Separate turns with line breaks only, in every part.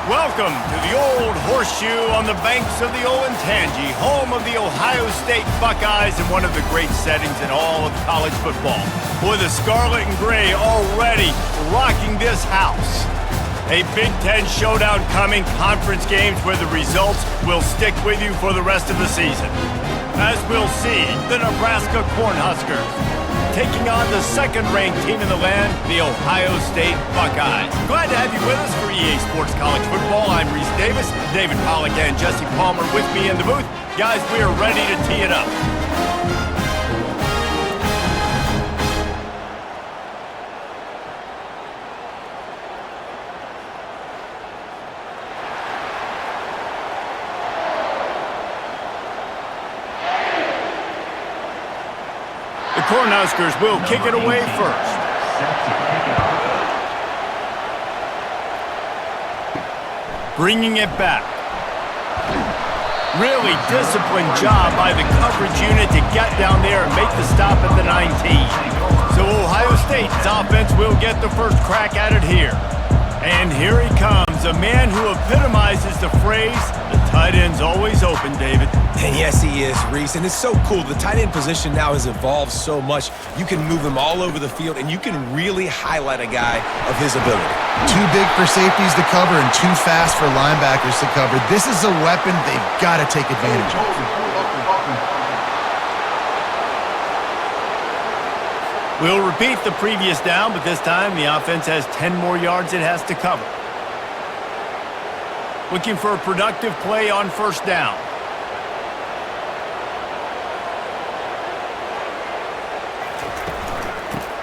Welcome to the Old Horseshoe on the banks of the Olentangy, home of the Ohio State Buckeyes and one of the great settings in all of college football. Boy, the scarlet and gray already rocking this house. A Big Ten showdown coming, conference games where the results will stick with you for the rest of the season. As we'll see, the Nebraska Cornhuskers taking on the second-ranked team in the land, the Ohio State Buckeyes. Glad to have you with us for EA Sports College Football. I'm Reese Davis, David Pollack and Jesse Palmer with me in the booth. Guys, we are ready to tee it up. The Cornhuskers will kick it away first. Bringing it back. Really disciplined job by the coverage unit to get down there and make the stop at the 19. So Ohio State's offense will get the first crack at it here. And here he comes, a man who epitomizes the phrase, the tight end's always open, David.
And yes, he is, Reese, and it's so cool. The tight end position now has evolved so much. You can move him all over the field, and you can really highlight a guy of his ability.
Too big for safeties to cover and too fast for linebackers to cover. This is a weapon they've got to take advantage of.
We'll repeat the previous down, but this time the offense has 10 more yards it has to cover. Looking for a productive play on first down.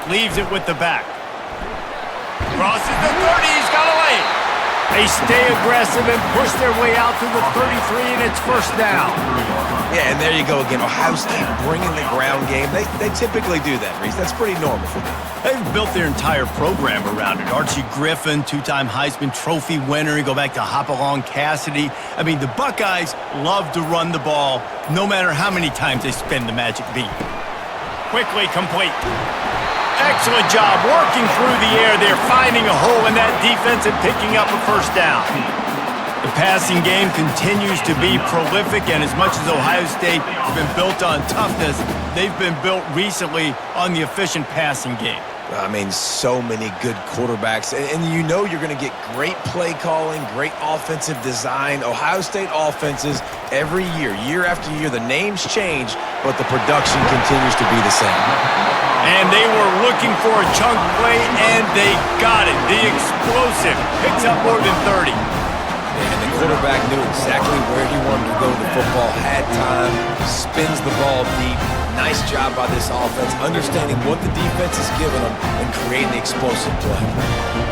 Leaves it with the back. Crosses the 30, he's got a lane. They stay aggressive and push their way out to the 33, and it's first down.
Yeah, and there you go again. Ohio State bringing the ground game. They typically do that, Reese. That's pretty normal for them.
They've built their entire program around it. Archie Griffin, two-time Heisman Trophy winner. You go back to Hopalong Cassidy. I mean, the Buckeyes love to run the ball, no matter how many times they spin the magic beat. Quickly complete. Excellent job working through the air there, finding a hole in that defense and picking up a first down. The passing game continues to be prolific, and as much as Ohio State has been built on toughness, they've been built recently on the efficient passing game.
I mean, so many good quarterbacks, and you know you're going to get great play calling, great offensive design. Ohio State offenses every year, year after year, the names change, but the production continues to be the same.
And they were looking for a chunk play, and they got it. The explosive picks up more than 30.
And the quarterback knew exactly where he wanted to go with the football, had time, spins the ball deep. Nice job by this offense, understanding what the defense is giving them and creating the explosive play.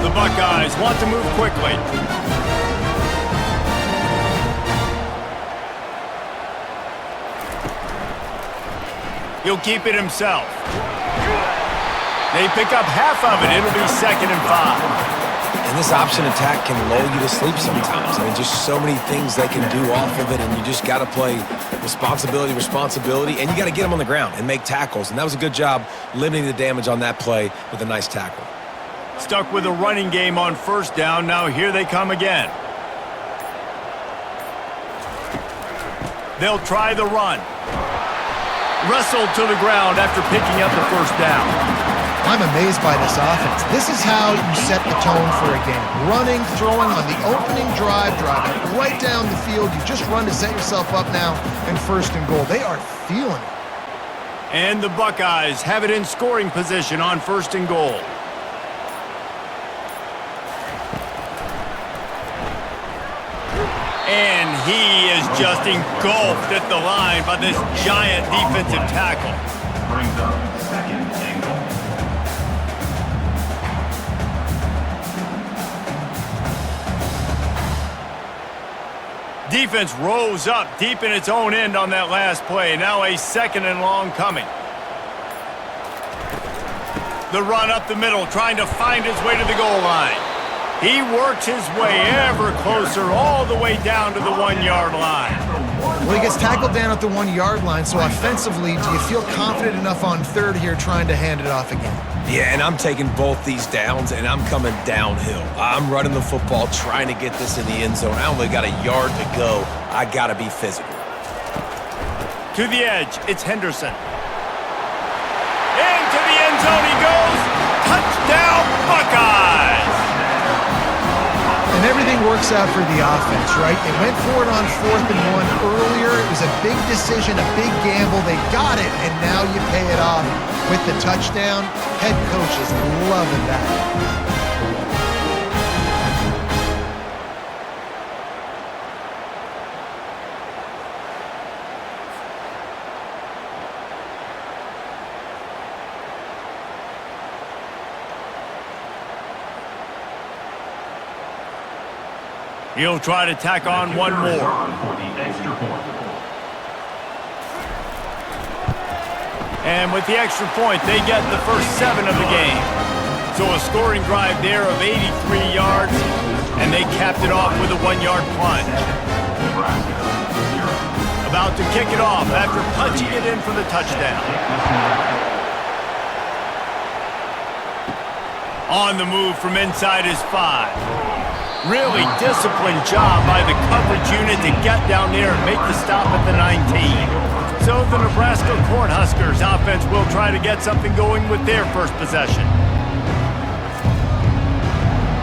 The Buckeyes want to move quickly. He'll keep it himself. They pick up half of it. It'll be 2nd and 5.
And this option attack can lull you to sleep sometimes. I mean, just so many things they can do off of it, and you just got to play responsibility, and you got to get them on the ground and make tackles. And that was a good job limiting the damage on that play with a nice tackle.
Stuck with a running game on first down. Now here they come again. They'll try the run. Wrestled to the ground after picking up the first down.
I'm amazed by this offense. This is how you set the tone for a game. Running, throwing on the opening drive, driving right down the field. You just run to set yourself up now in 1st and goal. They are feeling it.
And the Buckeyes have it in scoring position on 1st and goal. And he is just engulfed at the line by this giant defensive tackle.
Brings up 2nd and goal.
Defense rose up deep in its own end on that last play. Now a 2nd and long coming. The run up the middle, trying to find his way to the goal line. He works his way ever closer all the way down to the 1-yard line.
Well, he gets tackled down at the 1-yard line, so offensively, do you feel confident enough on 3rd here trying to hand it off again?
Yeah, and I'm taking both these downs, and I'm coming downhill. I'm running the football, trying to get this in the end zone. I only got a yard to go. I got to be physical.
To the edge, it's Henderson. Into the end zone he goes. Touchdown, Buckeyes!
And everything works out for the offense, right? They went for it on 4th and 1 earlier. It was a big decision, a big gamble. They got it, and now you pay it off with the touchdown. Head coach is loving that.
He'll try to tack on one more. And with the extra point, they get the first 7 of the game. So a scoring drive there of 83 yards, and they capped it off with a 1-yard plunge. About to kick it off after punching it in for the touchdown. On the move from inside his 5. Really disciplined job by the coverage unit to get down there and make the stop at the 19. So the Nebraska Cornhuskers offense will try to get something going with their first possession.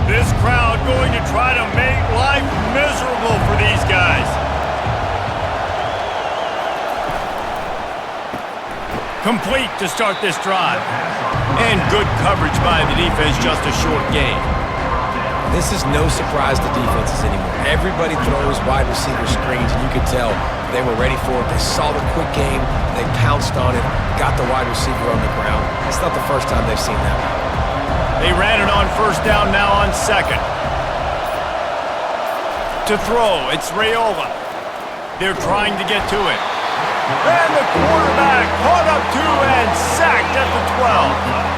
This crowd going to try to make life miserable for these guys. Complete to start this drive. And good coverage by the defense, just a short gain.
This is no surprise to defenses anymore. Everybody throws wide receiver screens, and you could tell they were ready for it. They saw the quick game. They pounced on it, got the wide receiver on the ground. It's not the first time they've seen that.
They ran it on first down, now on 2nd. To throw, it's Raiola. They're trying to get to it. And the quarterback caught up to and sacked at the 12.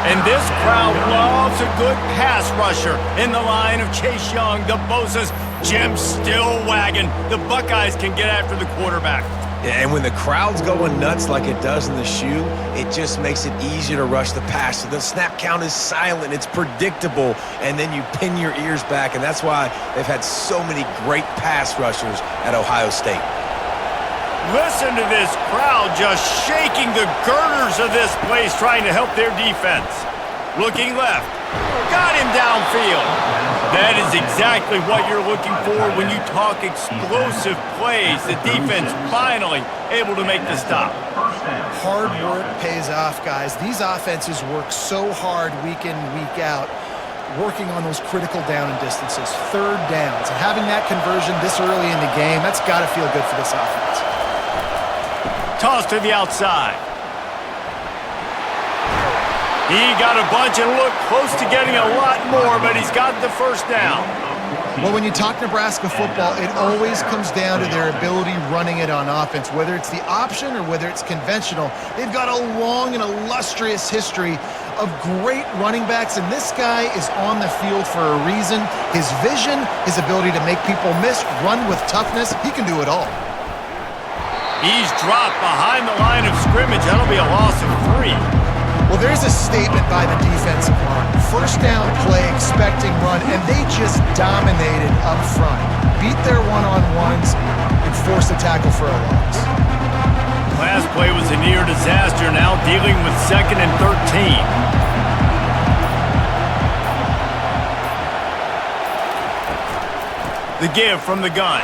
And this crowd loves a good pass rusher in the line of Chase Young, the Bosa's, Jim still wagging. The Buckeyes can get after the quarterback.
Yeah, and when the crowd's going nuts like it does in the shoe, it just makes it easier to rush the pass. So the snap count is silent, it's predictable, and then you pin your ears back, and that's why they've had so many great pass rushers at Ohio State.
Listen to this crowd just shaking the girders of this place trying to help their defense. Looking left. Got him downfield. That is exactly what you're looking for when you talk explosive plays. The defense finally able to make the stop.
Hard work pays off, guys. These offenses work so hard week in, week out, working on those critical down and distances, 3rd downs. And having that conversion this early in the game, that's got to feel good for this offense.
Toss to the outside. He got a bunch and looked close to getting a lot more, but he's got the first down.
Well, when you talk Nebraska football, it always comes down to their ability running it on offense, whether it's the option or whether it's conventional. They've got a long and illustrious history of great running backs, and this guy is on the field for a reason. His vision, his ability to make people miss, run with toughness, he can do it all.
He's dropped behind the line of scrimmage. That'll be a loss of 3.
Well, there's a statement by the defensive line. First down play, expecting run, and they just dominated up front. Beat their one-on-ones and forced a tackle for a loss.
Last play was a near disaster, now dealing with 2nd and 13. The give from the gun.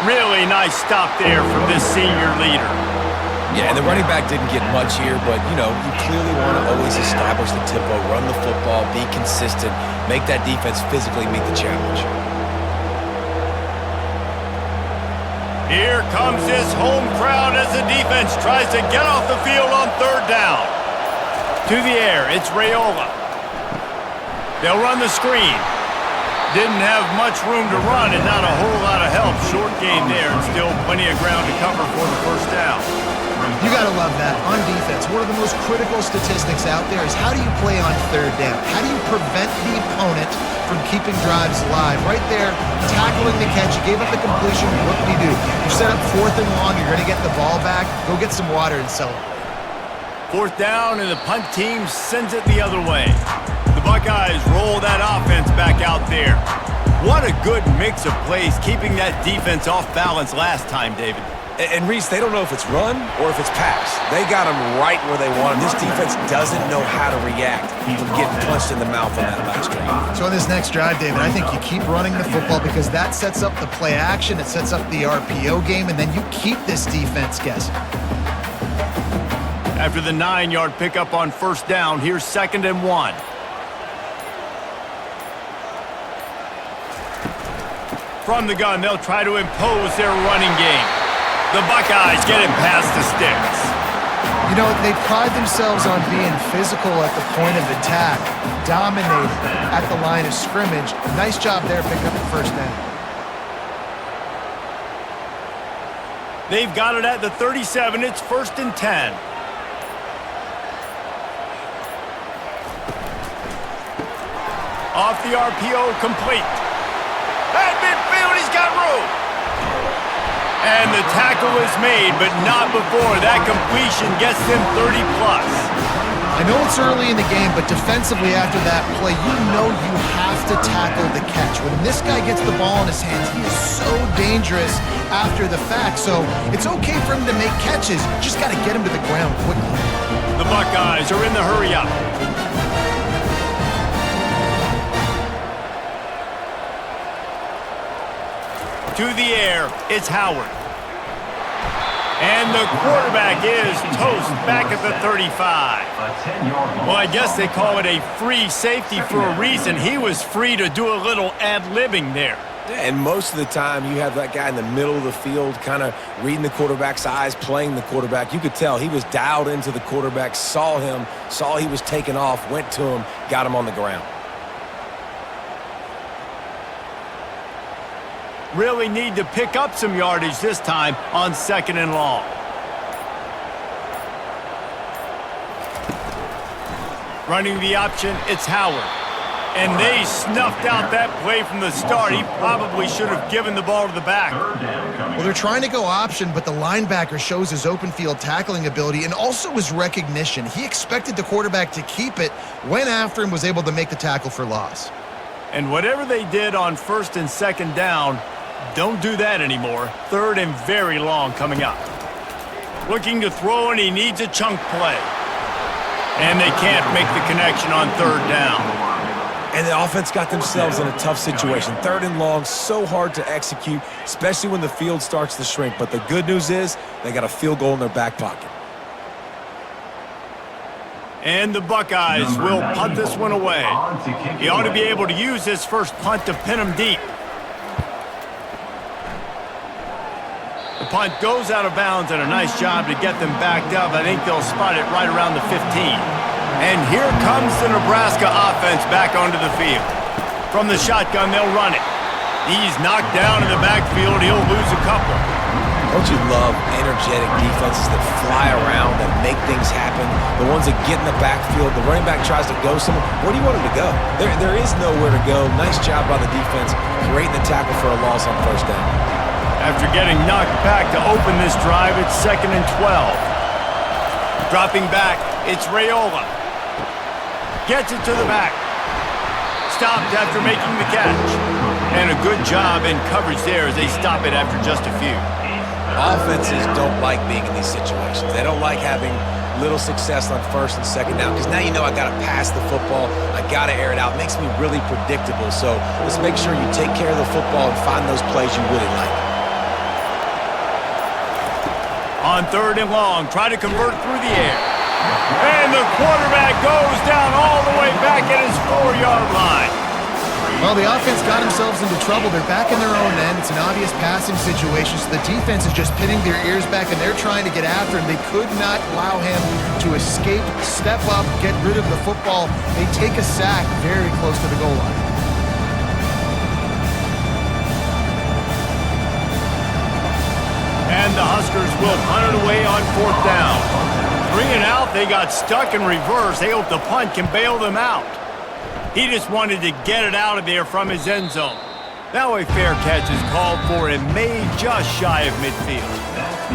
Really nice stop there from this senior leader.
Yeah, and the running back didn't get much here, but, you clearly want to always establish the tempo, run the football, be consistent, make that defense physically meet the challenge.
Here comes this home crowd as the defense tries to get off the field on 3rd down. To the air, it's Raiola. They'll run the screen. Didn't have much room to run and not a whole lot of help. Short game there and still plenty of ground to cover for the first down.
You got to love that. On defense, one of the most critical statistics out there is how do you play on 3rd down? How do you prevent the opponent from keeping drives alive? Right there, tackling the catch. You gave up the completion. What did he do? You set up 4th and long. You're going to get the ball back. Go get some water and celebrate.
4th down, and the punt team sends it the other way. The Buckeyes roll that offense back out there. What a good mix of plays, keeping that defense off balance last time, David.
And Reese, they don't know if it's run or if it's pass. They got them right where they want them. This defense doesn't know how to react from getting punched in the mouth on that last drive.
So on this next drive, David, I think you keep running the football because that sets up the play action, it sets up the RPO game, and then you keep this defense guessing.
After the 9-yard pickup on 1st down, here's 2nd and 1. From the gun, they'll try to impose their running game. The Buckeyes get it past the sticks.
You know, they pride themselves on being physical at the point of attack, dominating at the line of scrimmage. Nice job there picking up the 1st down.
They've got it at the 37. It's 1st and 10. Off the RPO, complete. At midfield, he's got room. And the tackle is made, but not before that completion gets them 30-plus.
I know it's early in the game, but defensively after that play, you know you have to tackle the catch. When this guy gets the ball in his hands, he is so dangerous after the fact. So it's okay for him to make catches. Just got to get him to the ground quickly.
The Buckeyes are in the hurry-up. To the air, it's Howard. And the quarterback is toast back at the 35. Well, I guess they call it a free safety for a reason. He was free to do a little ad-libbing there.
And most of the time, you have that guy in the middle of the field kind of reading the quarterback's eyes, playing the quarterback. You could tell he was dialed into the quarterback, saw him, saw he was taking off, went to him, got him on the ground.
Really need to pick up some yardage this time on 2nd and long. Running the option, it's Howard. And they snuffed out that play from the start. He probably should have given the ball to the back.
Well, they're trying to go option, but the linebacker shows his open field tackling ability and also his recognition. He expected the quarterback to keep it, went after him, was able to make the tackle for loss.
And whatever they did on 1st and 2nd down, don't do that anymore. 3rd and very long coming up. Looking to throw, and he needs a chunk play. And they can't make the connection on 3rd down.
And the offense got themselves in a tough situation. 3rd and long, so hard to execute, especially when the field starts to shrink. But the good news is they got a field goal in their back pocket.
And the Buckeyes will punt this one away. He ought to be able to use his first punt to pin him deep. The punt goes out of bounds, and a nice job to get them backed up. I think they'll spot it right around the 15. And here comes the Nebraska offense back onto the field. From the shotgun, they'll run it. He's knocked down in the backfield. He'll lose a couple.
Don't you love energetic defenses that fly around, that make things happen? The ones that get in the backfield, the running back tries to go somewhere. Where do you want him to go? There is nowhere to go. Nice job by the defense, creating the tackle for a loss on 1st down.
After getting knocked back to open this drive, it's 2nd and 12. Dropping back, it's Raiola. Gets it to the back. Stopped after making the catch. And a good job in coverage there as they stop it after just a few.
Offenses don't like being in these situations. They don't like having little success on 1st and 2nd down because now you know I got to pass the football. I got to air it out. It makes me really predictable. So let's make sure you take care of the football and find those plays you really like.
On 3rd and long, try to convert through the air. And the quarterback goes down all the way back at his 4-yard line.
Well, the offense got themselves into trouble. They're back in their own end. It's an obvious passing situation, so the defense is just pinning their ears back, and they're trying to get after him. They could not allow him to escape, step up, get rid of the football. They take a sack very close to the goal line.
And the Huskers will punt it away on 4th down. 3 and out, they got stuck in reverse. They hope the punt can bail them out. He just wanted to get it out of there from his end zone. Now a fair catch is called for and made just shy of midfield.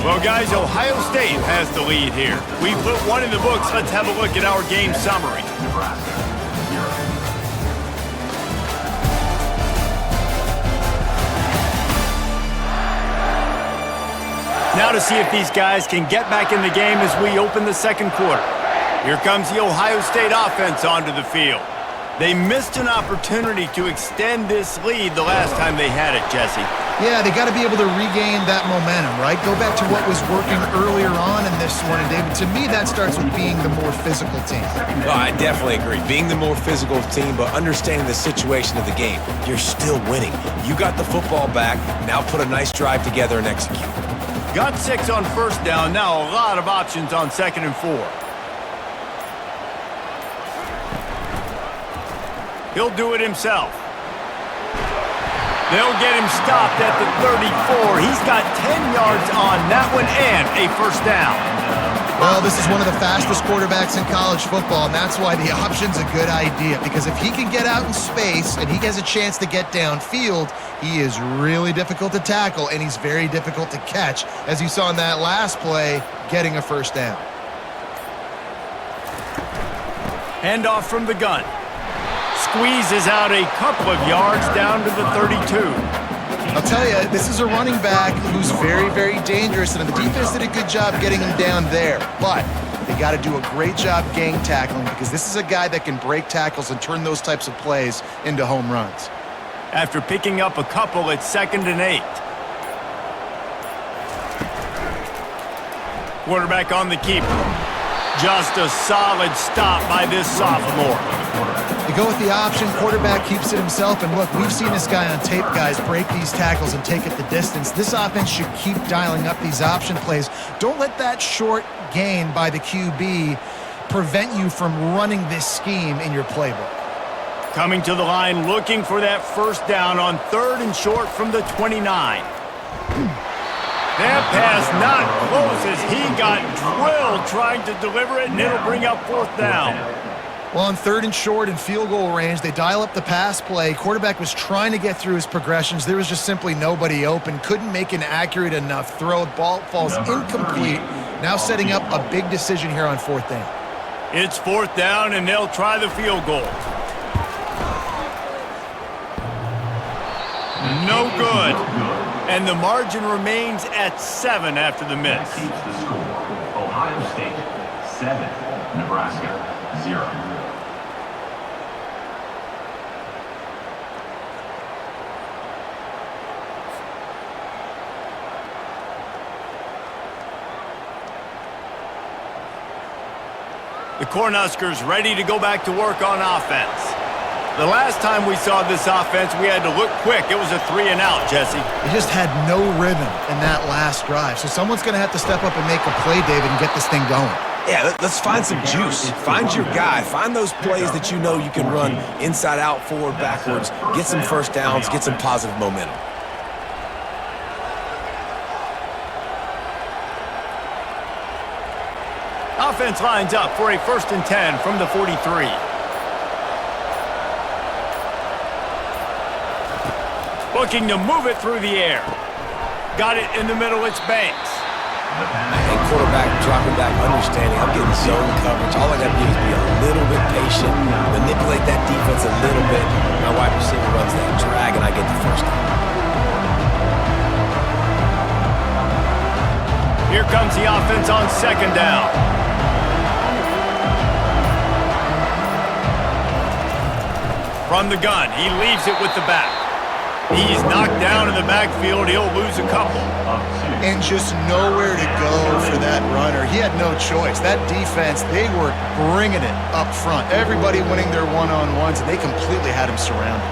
Well, guys, Ohio State has the lead here. We put one in the books. Let's have a look at our game summary.
Nebraska, 0.
Now to see if these guys can get back in the game as we open the second quarter. Here comes the Ohio State offense onto the field. They missed an opportunity to extend this lead the last time they had it, Jesse.
Yeah, they got to be able to regain that momentum, right? Go back to what was working earlier on in this one. And, David, to me, that starts with being the more physical team.
No, I definitely agree. Being the more physical team, but understanding the situation of the game. You're still winning. You got the football back. Now put a nice drive together and execute.
Got 6 on first down. Now a lot of options on 2nd and 4. He'll do it himself. They'll get him stopped at the 34. He's got 10 yards on that one and a first down.
Well, this is one of the fastest quarterbacks in college football, and that's why the option's a good idea. Because if he can get out in space and he has a chance to get downfield, he is really difficult to tackle, and he's very difficult to catch. As you saw in that last play, getting a first down.
Handoff from the gun. Squeezes out a couple of yards down to the 32.
I'll tell you, this is a running back who's very, very dangerous, and the defense did a good job getting him down there. But they got to do a great job gang tackling because this is a guy that can break tackles and turn those types of plays into home runs.
After picking up a couple, it's 2nd and 8. Quarterback on the keeper. Just a solid stop by this sophomore.
You go with the option, quarterback keeps it himself, and look, we've seen this guy on tape, guys, break these tackles and take it the distance. This offense should keep dialing up these option plays. Don't let that short gain by the QB prevent you from running this scheme in your playbook.
Coming to the line, looking for that first down on 3rd and short from the 29. That pass not close as he got drilled trying to deliver it, and it'll bring up 4th down.
Well, on 3rd and short and field goal range, they dial up the pass play. Quarterback was trying to get through his progressions. There was just simply nobody open. Couldn't make an accurate enough throw. Ball falls incomplete. Now setting up a big decision here on 4th down.
It's 4th down, and they'll try the field goal. No good. And the margin remains at 7 after the miss.
Keeps the score. Ohio State, 7. Nebraska, 0.
The Cornhuskers ready to go back to work on offense. The last time we saw this offense, we had to look quick. It was a 3-and-out, Jesse.
They just had no rhythm in that last drive. So someone's going to have to step up and make a play, David, and get this thing going.
Yeah, let's find some juice. Find your guy. Find those plays that you know you can run inside out, forward, backwards. Get some first downs. Get some positive momentum.
Offense lines up for a 1st and 10 from the 43. Looking to move it through the air. Got it in the middle, it's Banks.
And quarterback dropping back, understanding I'm getting zone coverage. All I got to do is be a little bit patient, manipulate that defense a little bit. My wide receiver runs that drag, and I get the first down.
Here comes the offense on 2nd down. From the gun, he leaves it with the back. He's knocked down in the backfield. He'll lose a couple.
And just nowhere to go for that runner. He had no choice. That defense, they were bringing it up front. Everybody winning their one-on-ones, and they completely had him surrounded.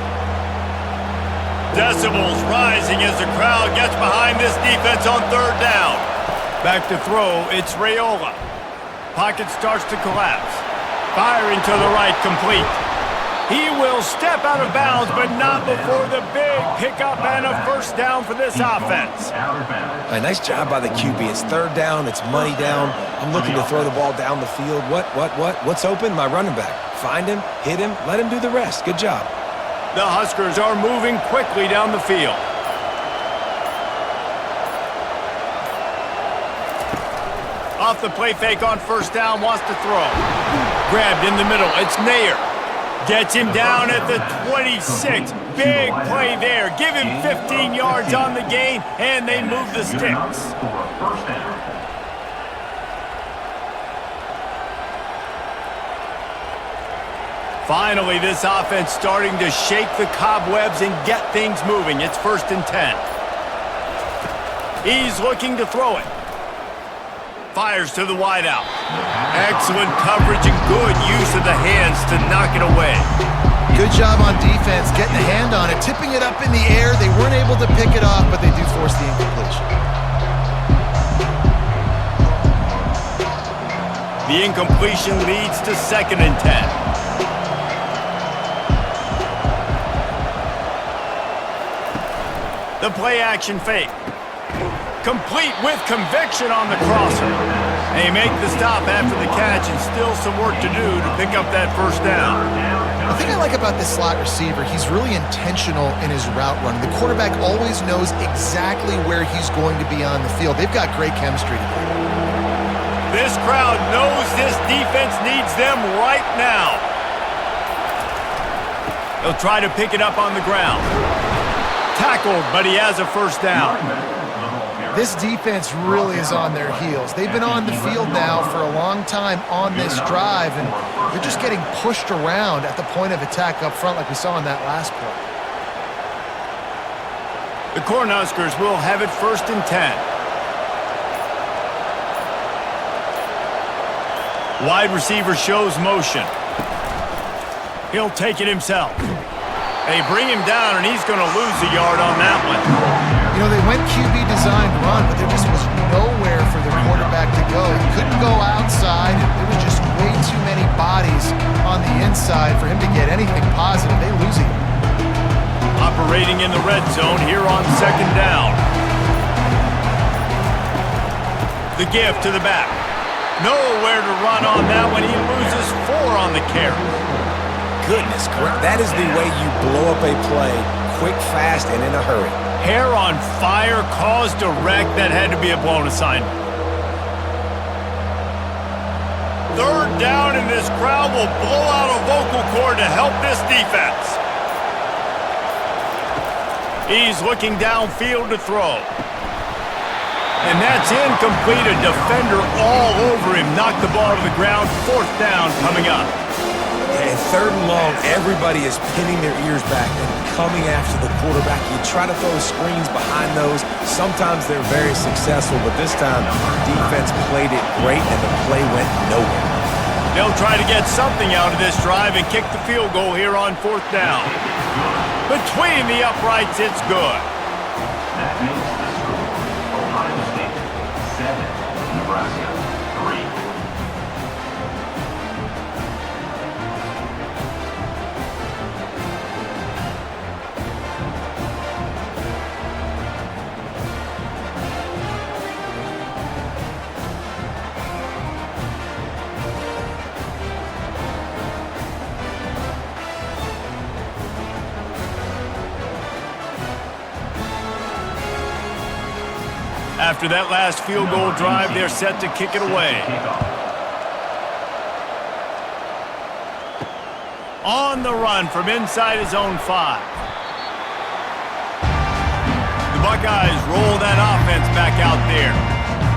Decibels rising as the crowd gets behind this defense on 3rd down. Back to throw, it's Raiola. Pocket starts to collapse. Firing to the right, complete. He will step out of bounds, but not before the big pickup and a first down for this offense.
All right, nice job by the QB. It's 3rd down. It's money down. I'm looking to throw the ball down the field. What's open? My running back. Find him, hit him, let him do the rest. Good job.
The Huskers are moving quickly down the field. Off the play fake on first down, wants to throw. Grabbed in the middle, it's Nair. Gets him down at the 26. Big play there. Give him 15 yards on the gain, and they move the sticks. Finally, this offense starting to shake the cobwebs and get things moving. It's 1st and 10. He's looking to throw it. Fires to the wideout. Excellent coverage and good use of the hands to knock it away.
Good job on defense, getting a hand on it, tipping it up in the air. They weren't able to pick it off, but they do force the incompletion.
The incompletion leads to 2nd and 10. The play action fake. Complete with conviction on the crosser. They make the stop after the catch and still some work to do to pick up that 1st down.
The thing I like about this slot receiver, he's really intentional in his route running. The quarterback always knows exactly where he's going to be on the field. They've got great chemistry together.
This crowd knows this defense needs them right now. They'll try to pick it up on the ground. Tackled, but he has a 1st down.
This defense really is on their heels. They've been on the field now for a long time on this drive, and they're just getting pushed around at the point of attack up front like we saw in that last play.
The Cornhuskers will have it 1st and 10. Wide receiver shows motion. He'll take it himself. They bring him down, and he's going to lose a yard on that one.
You know, they went QB designed run, but there just was nowhere for their quarterback to go. He couldn't go outside. There was just way too many bodies on the inside for him to get anything positive. They lose it.
Operating in the red zone here on 2nd down. The give to the back. Nowhere to run on that one. He loses 4 on the carry.
Goodness, that is the way you blow up a play, quick, fast, and in a hurry.
Hair on fire, caused a wreck. That had to be a blown assignment. 3rd down, and this crowd will blow out a vocal cord to help this defense. He's looking downfield to throw. And that's incomplete. A defender all over him. Knocked the ball to the ground. 4th down coming up.
And 3rd and long, everybody is pinning their ears back and coming after the quarterback. You try to throw screens behind those. Sometimes they're very successful, but this time, defense played it great, and the play went nowhere.
They'll try to get something out of this drive and kick the field goal here on 4th down. Between the uprights, it's good.
That makes the score Ohio State 7, Nebraska 3.
After that last field goal drive, they're set to kick it away. On the run from inside his own 5. The Buckeyes roll that offense back out there.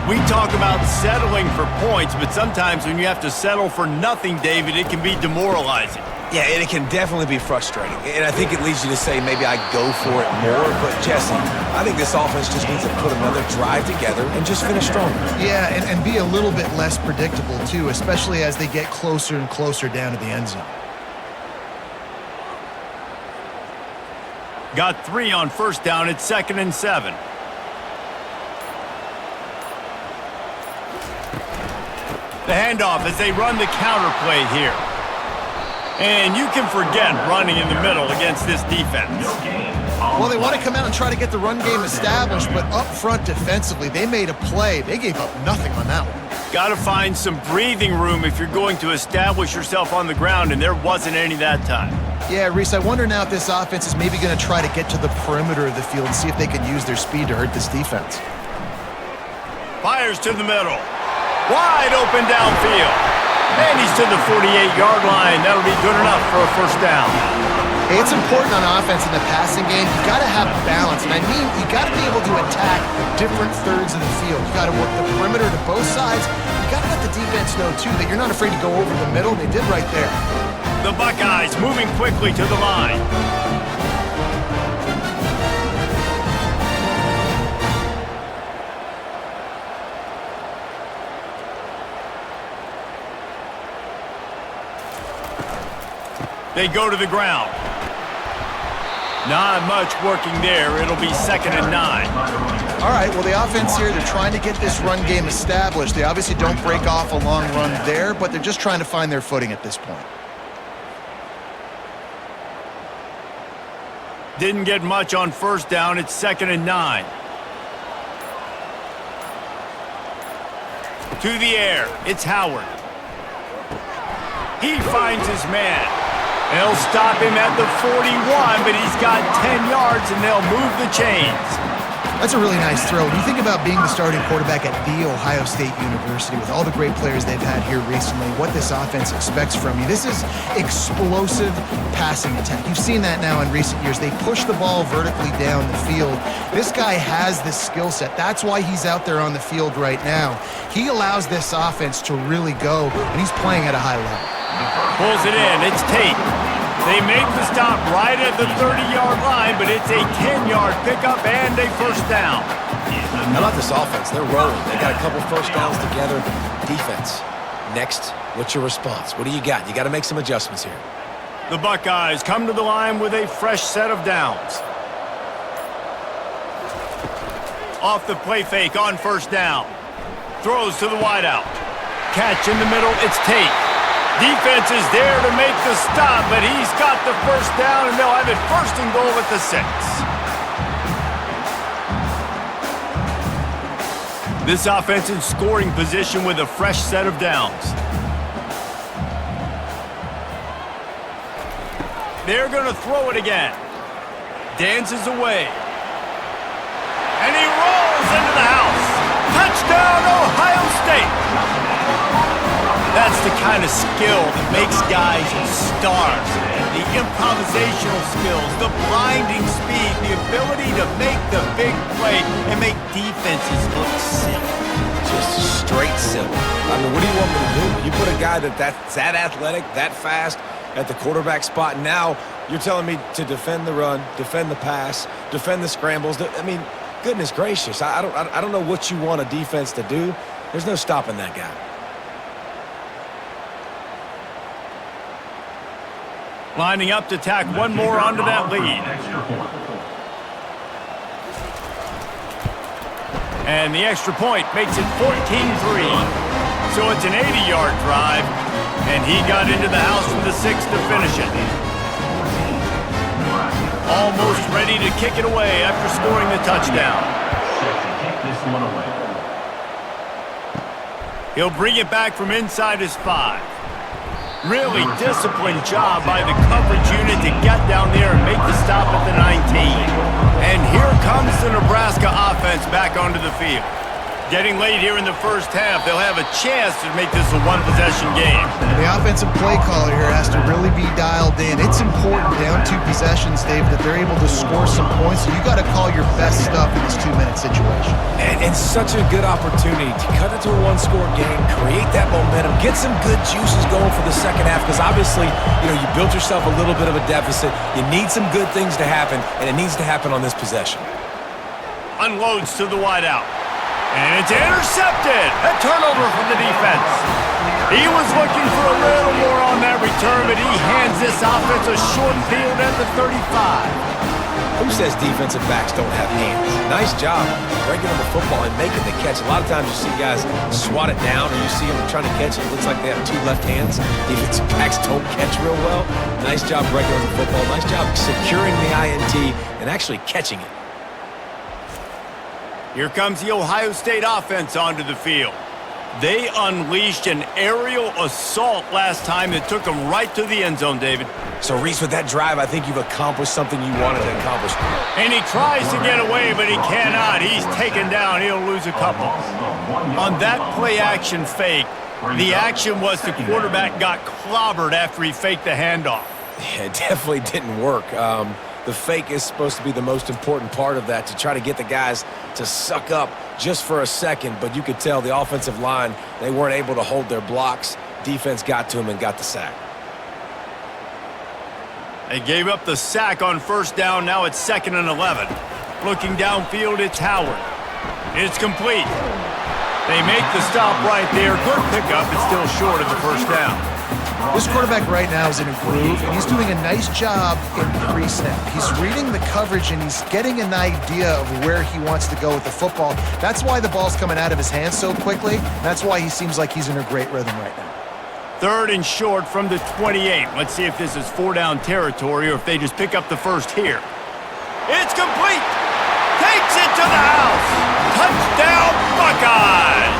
We talk about settling for points, but sometimes when you have to settle for nothing, David, it can be demoralizing.
Yeah, and it can definitely be frustrating. And I think it leads you to say maybe I go for it more. But, Jesse, I think this offense just needs to put another drive together and just finish stronger.
Yeah, and be a little bit less predictable, too, especially as they get closer and closer down to the end zone.
Got 3 on 1st down. It's 2nd and 7. The handoff as they run the counter play here. And you can forget running in the middle against this defense.
Well, they want to come out and try to get the run game established, but up front defensively, they made a play. They gave up nothing on that one.
Got to find some breathing room if you're going to establish yourself on the ground, and there wasn't any that time.
Yeah, Reese, I wonder now if this offense is maybe going to try to get to the perimeter of the field and see if they can use their speed to hurt this defense.
Fires to the middle. Wide open downfield. And he's to the 48-yard line. That'll be good enough for a first down.
Hey, it's important on offense in the passing game. You got to have balance, and I mean you got to be able to attack different thirds of the field. You got to work the perimeter to both sides. You got to let the defense know too that you're not afraid to go over the middle. They did right there.
The Buckeyes moving quickly to the line. They go to the ground. Not much working there. It'll be 2nd and 9.
All right, well, the offense here, they're trying to get this run game established. They obviously don't break off a long run there, but they're just trying to find their footing at this point.
Didn't get much on first down. It's 2nd and 9. To the air. It's Howard. He finds his man. They'll stop him at the 41, but he's got 10 yards, and they'll move the chains.
That's a really nice throw. When you think about being the starting quarterback at The Ohio State University with all the great players they've had here recently, what this offense expects from you, this is explosive passing attack. You've seen that now in recent years. They push the ball vertically down the field. This guy has this skill set. That's why he's out there on the field right now. He allows this offense to really go, and he's playing at a high level.
Pulls it in. It's Tate. They make the stop right at the 30-yard line, but it's a 10-yard pickup and a first down.
How about this offense? They're rolling. They got a couple first downs together. Defense. Next, what's your response? What do you got? You got to make some adjustments here.
The Buckeyes come to the line with a fresh set of downs. Off the play fake on first down. Throws to the wideout. Catch in the middle. It's Tate. Defense is there to make the stop, but he's got the first down, and they'll have it 1st and goal at the 6. This offense in scoring position with a fresh set of downs. They're going to throw it again. Dances away. And he rolls into the house. Touchdown, Ohio State. That's the kind of skill that makes guys stars. The improvisational skills, the blinding speed, the ability to make the big play and make defenses look silly.
Just straight silly. I mean, what do you want me to do? You put a guy that's that athletic, that fast at the quarterback spot. Now you're telling me to defend the run, defend the pass, defend the scrambles. I mean, goodness gracious. I don't know what you want a defense to do. There's no stopping that guy.
Lining up to tack one more onto that lead. And the extra point makes it 14-3. So it's an 80-yard drive, and he got into the house from the 6 to finish it. Almost ready to kick it away after scoring the touchdown. He'll bring it back from inside his 5. Really disciplined job by the coverage unit to get down there and make the stop at the 19. And here comes the Nebraska offense back onto the field. Getting late here in the first half, they'll have a chance to make this a one-possession game.
And the offensive play caller here has to really be dialed in. It's important down 2 possessions, Dave, that they're able to score some points. So you got to call your best stuff in this 2-minute situation.
And such a good opportunity to cut it to a one-score game, create that momentum, get some good juices going for the second half, because obviously, you built yourself a little bit of a deficit. You need some good things to happen, and it needs to happen on this possession.
Unloads to the wideout. And it's intercepted. A turnover from the defense. He was looking for a little more on that return, but he hands this offense a short field at the 35.
Who says defensive backs don't have hands? Nice job breaking up the football and making the catch. A lot of times you see guys swat it down, or you see them trying to catch it. It looks like they have 2 left hands. Defensive backs don't catch real well. Nice job breaking up the football. Nice job securing the INT and actually catching it.
Here comes the Ohio State offense onto the field. They unleashed an aerial assault last time that took them right to the end zone, David.
So, Reese, with that drive, I think you've accomplished something you wanted to accomplish.
And he tries to get away, but he cannot. He's taken down. He'll lose a couple. On that play-action fake, the action was the quarterback got clobbered after he faked the handoff.
Yeah, it definitely didn't work. The fake is supposed to be the most important part of that, to try to get the guys to suck up just for a second. But you could tell the offensive line, they weren't able to hold their blocks. Defense got to him and got the sack.
They gave up the sack on first down. Now it's 2nd and 11. Looking downfield, it's Howard. It's complete. They make the stop right there. Good pickup, but still short of the first down.
This quarterback right now is in a groove, and he's doing a nice job in pre-snap. He's reading the coverage, and he's getting an idea of where he wants to go with the football. That's why the ball's coming out of his hands so quickly. That's why he seems like he's in a great rhythm right now.
3rd and short from the 28. Let's see if this is 4-down territory or if they just pick up the first here. It's complete. Takes it to the house. Touchdown, Buckeyes.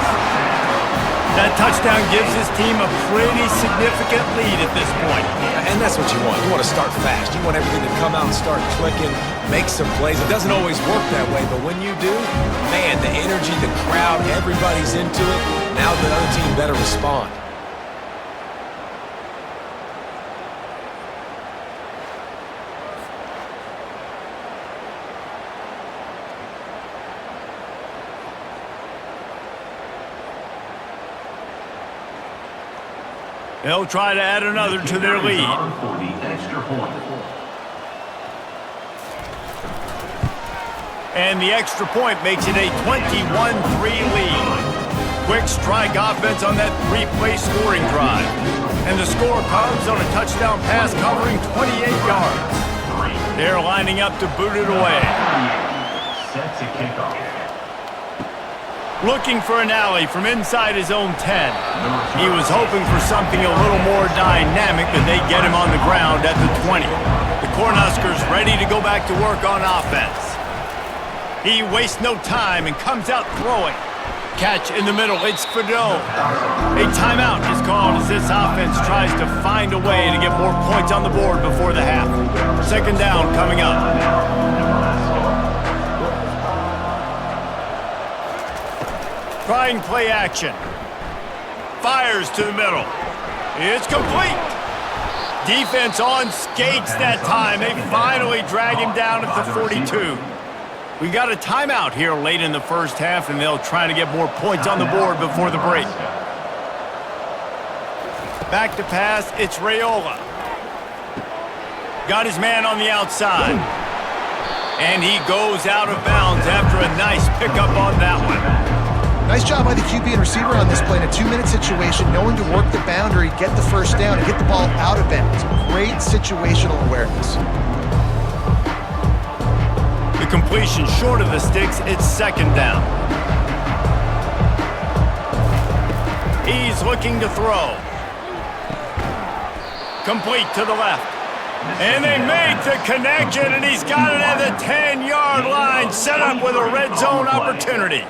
That touchdown gives his team a pretty significant lead at this point.
And that's what you want. You want to start fast. You want everything to come out and start clicking, make some plays. It doesn't always work that way, but when you do, man, the energy, the crowd, everybody's into it. Now the other team better respond.
They'll try to add another to their lead. And the extra point makes it a 21-3 lead. Quick strike offense on that 3-play scoring drive. And the score comes on a touchdown pass covering 28 yards. They're lining up to boot it away.
Set to kick off.
Looking for an alley from inside his own 10. He was hoping for something a little more dynamic, but they get him on the ground at the 20. The Cornhuskers ready to go back to work on offense. He wastes no time and comes out throwing. Catch in the middle, it's Fado. A timeout is called as this offense tries to find a way to get more points on the board before the half. 2nd down coming up. Trying play action. Fires to the middle. It's complete. Defense on skates that time. They finally drag him down at the 42. We got a timeout here late in the first half, and they'll try to get more points on the board before the break. Back to pass, it's Raiola. Got his man on the outside. And he goes out of bounds after a nice pickup on that one.
Nice job by the QB and receiver on this play in a 2-minute situation, knowing to work the boundary, get the first down, and get the ball out of bounds. Great situational awareness.
The completion short of the sticks, it's 2nd down. He's looking to throw. Complete to the left. And they make the connection, and he's got it at the 10-yard line, set up with a red zone opportunity.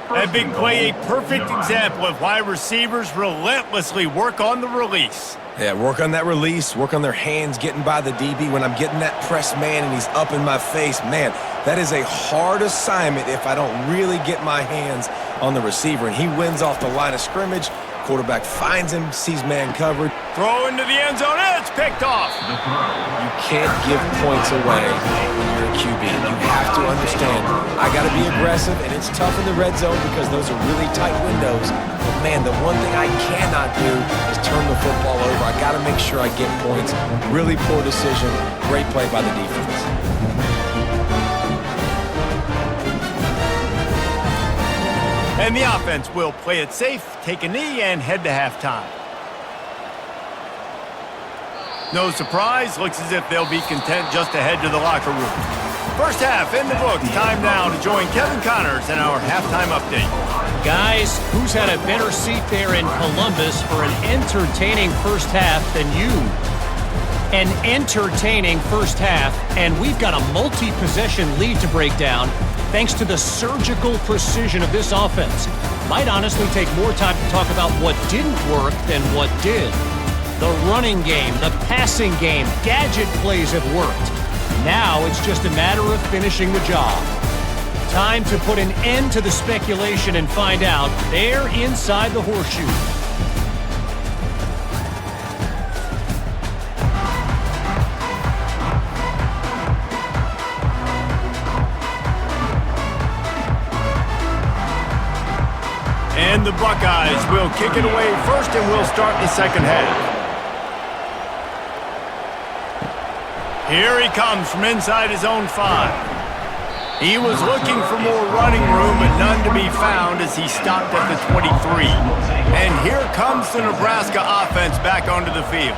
That big play, a perfect example of why receivers relentlessly work on the release.
Yeah, work on that release, work on their hands, getting by the DB. When I'm getting that press man and he's up in my face, man, that is a hard assignment if I don't really get my hands on the receiver. And he wins off the line of scrimmage. Quarterback finds him, sees man covered.
Throw into the end zone, it's picked off.
You can't give points away when you're a QB. You have to understand, I got to be aggressive, and it's tough in the red zone because those are really tight windows. But, man, the one thing I cannot do is turn the football over. I got to make sure I get points. Really poor decision. Great play by the defense.
And the offense will play it safe, take a knee, and head to halftime. No surprise, looks as if they'll be content just to head to the locker room. First half in the books. Time now to join Kevin Connors in our halftime update.
Guys, who's had a better seat there in Columbus for an entertaining first half than you? An entertaining first half, and we've got a multi-possession lead to break down thanks to the surgical precision of this offense. Might honestly take more time to talk about what didn't work than what did. The running game, the passing game, gadget plays have worked. Now it's just a matter of finishing the job. Time to put an end to the speculation and find out. They're inside the horseshoe.
And the Buckeyes will kick it away first, and we'll start the second half. Here he comes from inside his own 5. He was looking for more running room, but none to be found as he stopped at the 23. And here comes the Nebraska offense back onto the field.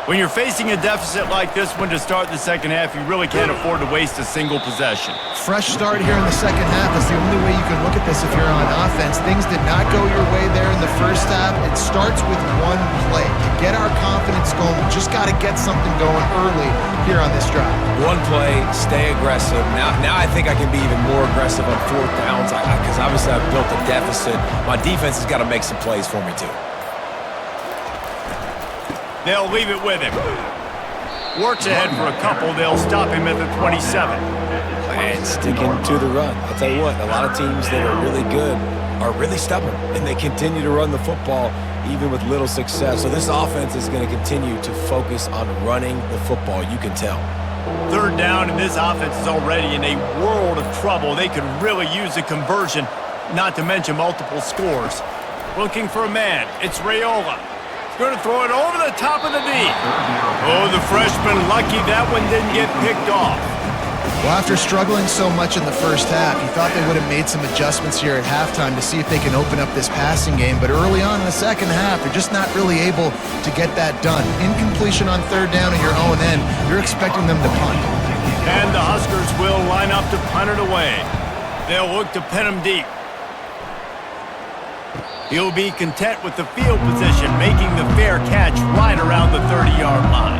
When you're facing a deficit like this one to start the second half, you really can't afford to waste a single possession.
Fresh start here in the second half. That's the only way you can look at this if you're on offense. Things did not go your way there in the first half. It starts with one play. To get our confidence going, we just got to get something going early here on this drive.
One play, stay aggressive. Now I think I can be even more aggressive on fourth downs because obviously I've built a deficit. My defense has got to make some plays for me too.
They'll leave it with him. Works ahead for a couple. They'll stop him at the 27.
And sticking to the run. I'll tell you what, a lot of teams that are really good are really stubborn, and they continue to run the football even with little success. So this offense is going to continue to focus on running the football. You can tell.
Third down, and this offense is already in a world of trouble. They could really use a conversion, not to mention multiple scores. Looking for a man. It's Raiola. Going to throw it over the top of the knee. Oh, the freshman lucky that one didn't get picked off.
Well, after struggling so much in the first half, you thought they would have made some adjustments here at halftime to see if they can open up this passing game. But early on in the second half, they're just not really able to get that done. Incompletion on third down in your own end, you're expecting them to punt.
And the Huskers will line up to punt it away. They'll look to pin him deep. He'll be content with the field position, making the fair catch right around the 30-yard line.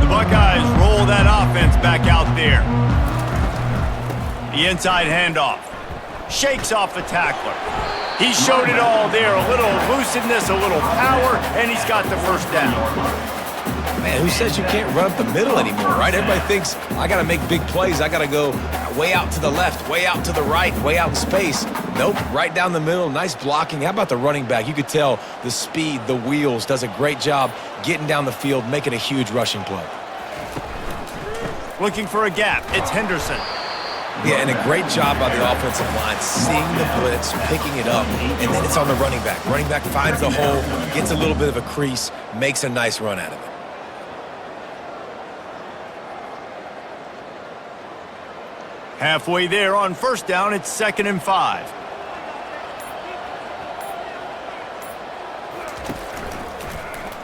The Buckeyes roll that offense back out there. The inside handoff. Shakes off the tackler. He showed it all there. A little elusiveness, a little power, and he's got the first down.
Man, who says you can't run up the middle anymore, right? Everybody thinks, I got to make big plays. I got to go way out to the left, way out to the right, way out in space. Nope, right down the middle. Nice blocking. How about the running back? You could tell the speed, the wheels, does a great job getting down the field, making a huge rushing play.
Looking for a gap. It's Henderson.
Yeah, and a great job by the offensive line, seeing the blitz, picking it up, and then it's on the running back. Running back finds the hole, gets a little bit of a crease, makes a nice run out of it.
Halfway there on first down, it's 2nd and 5.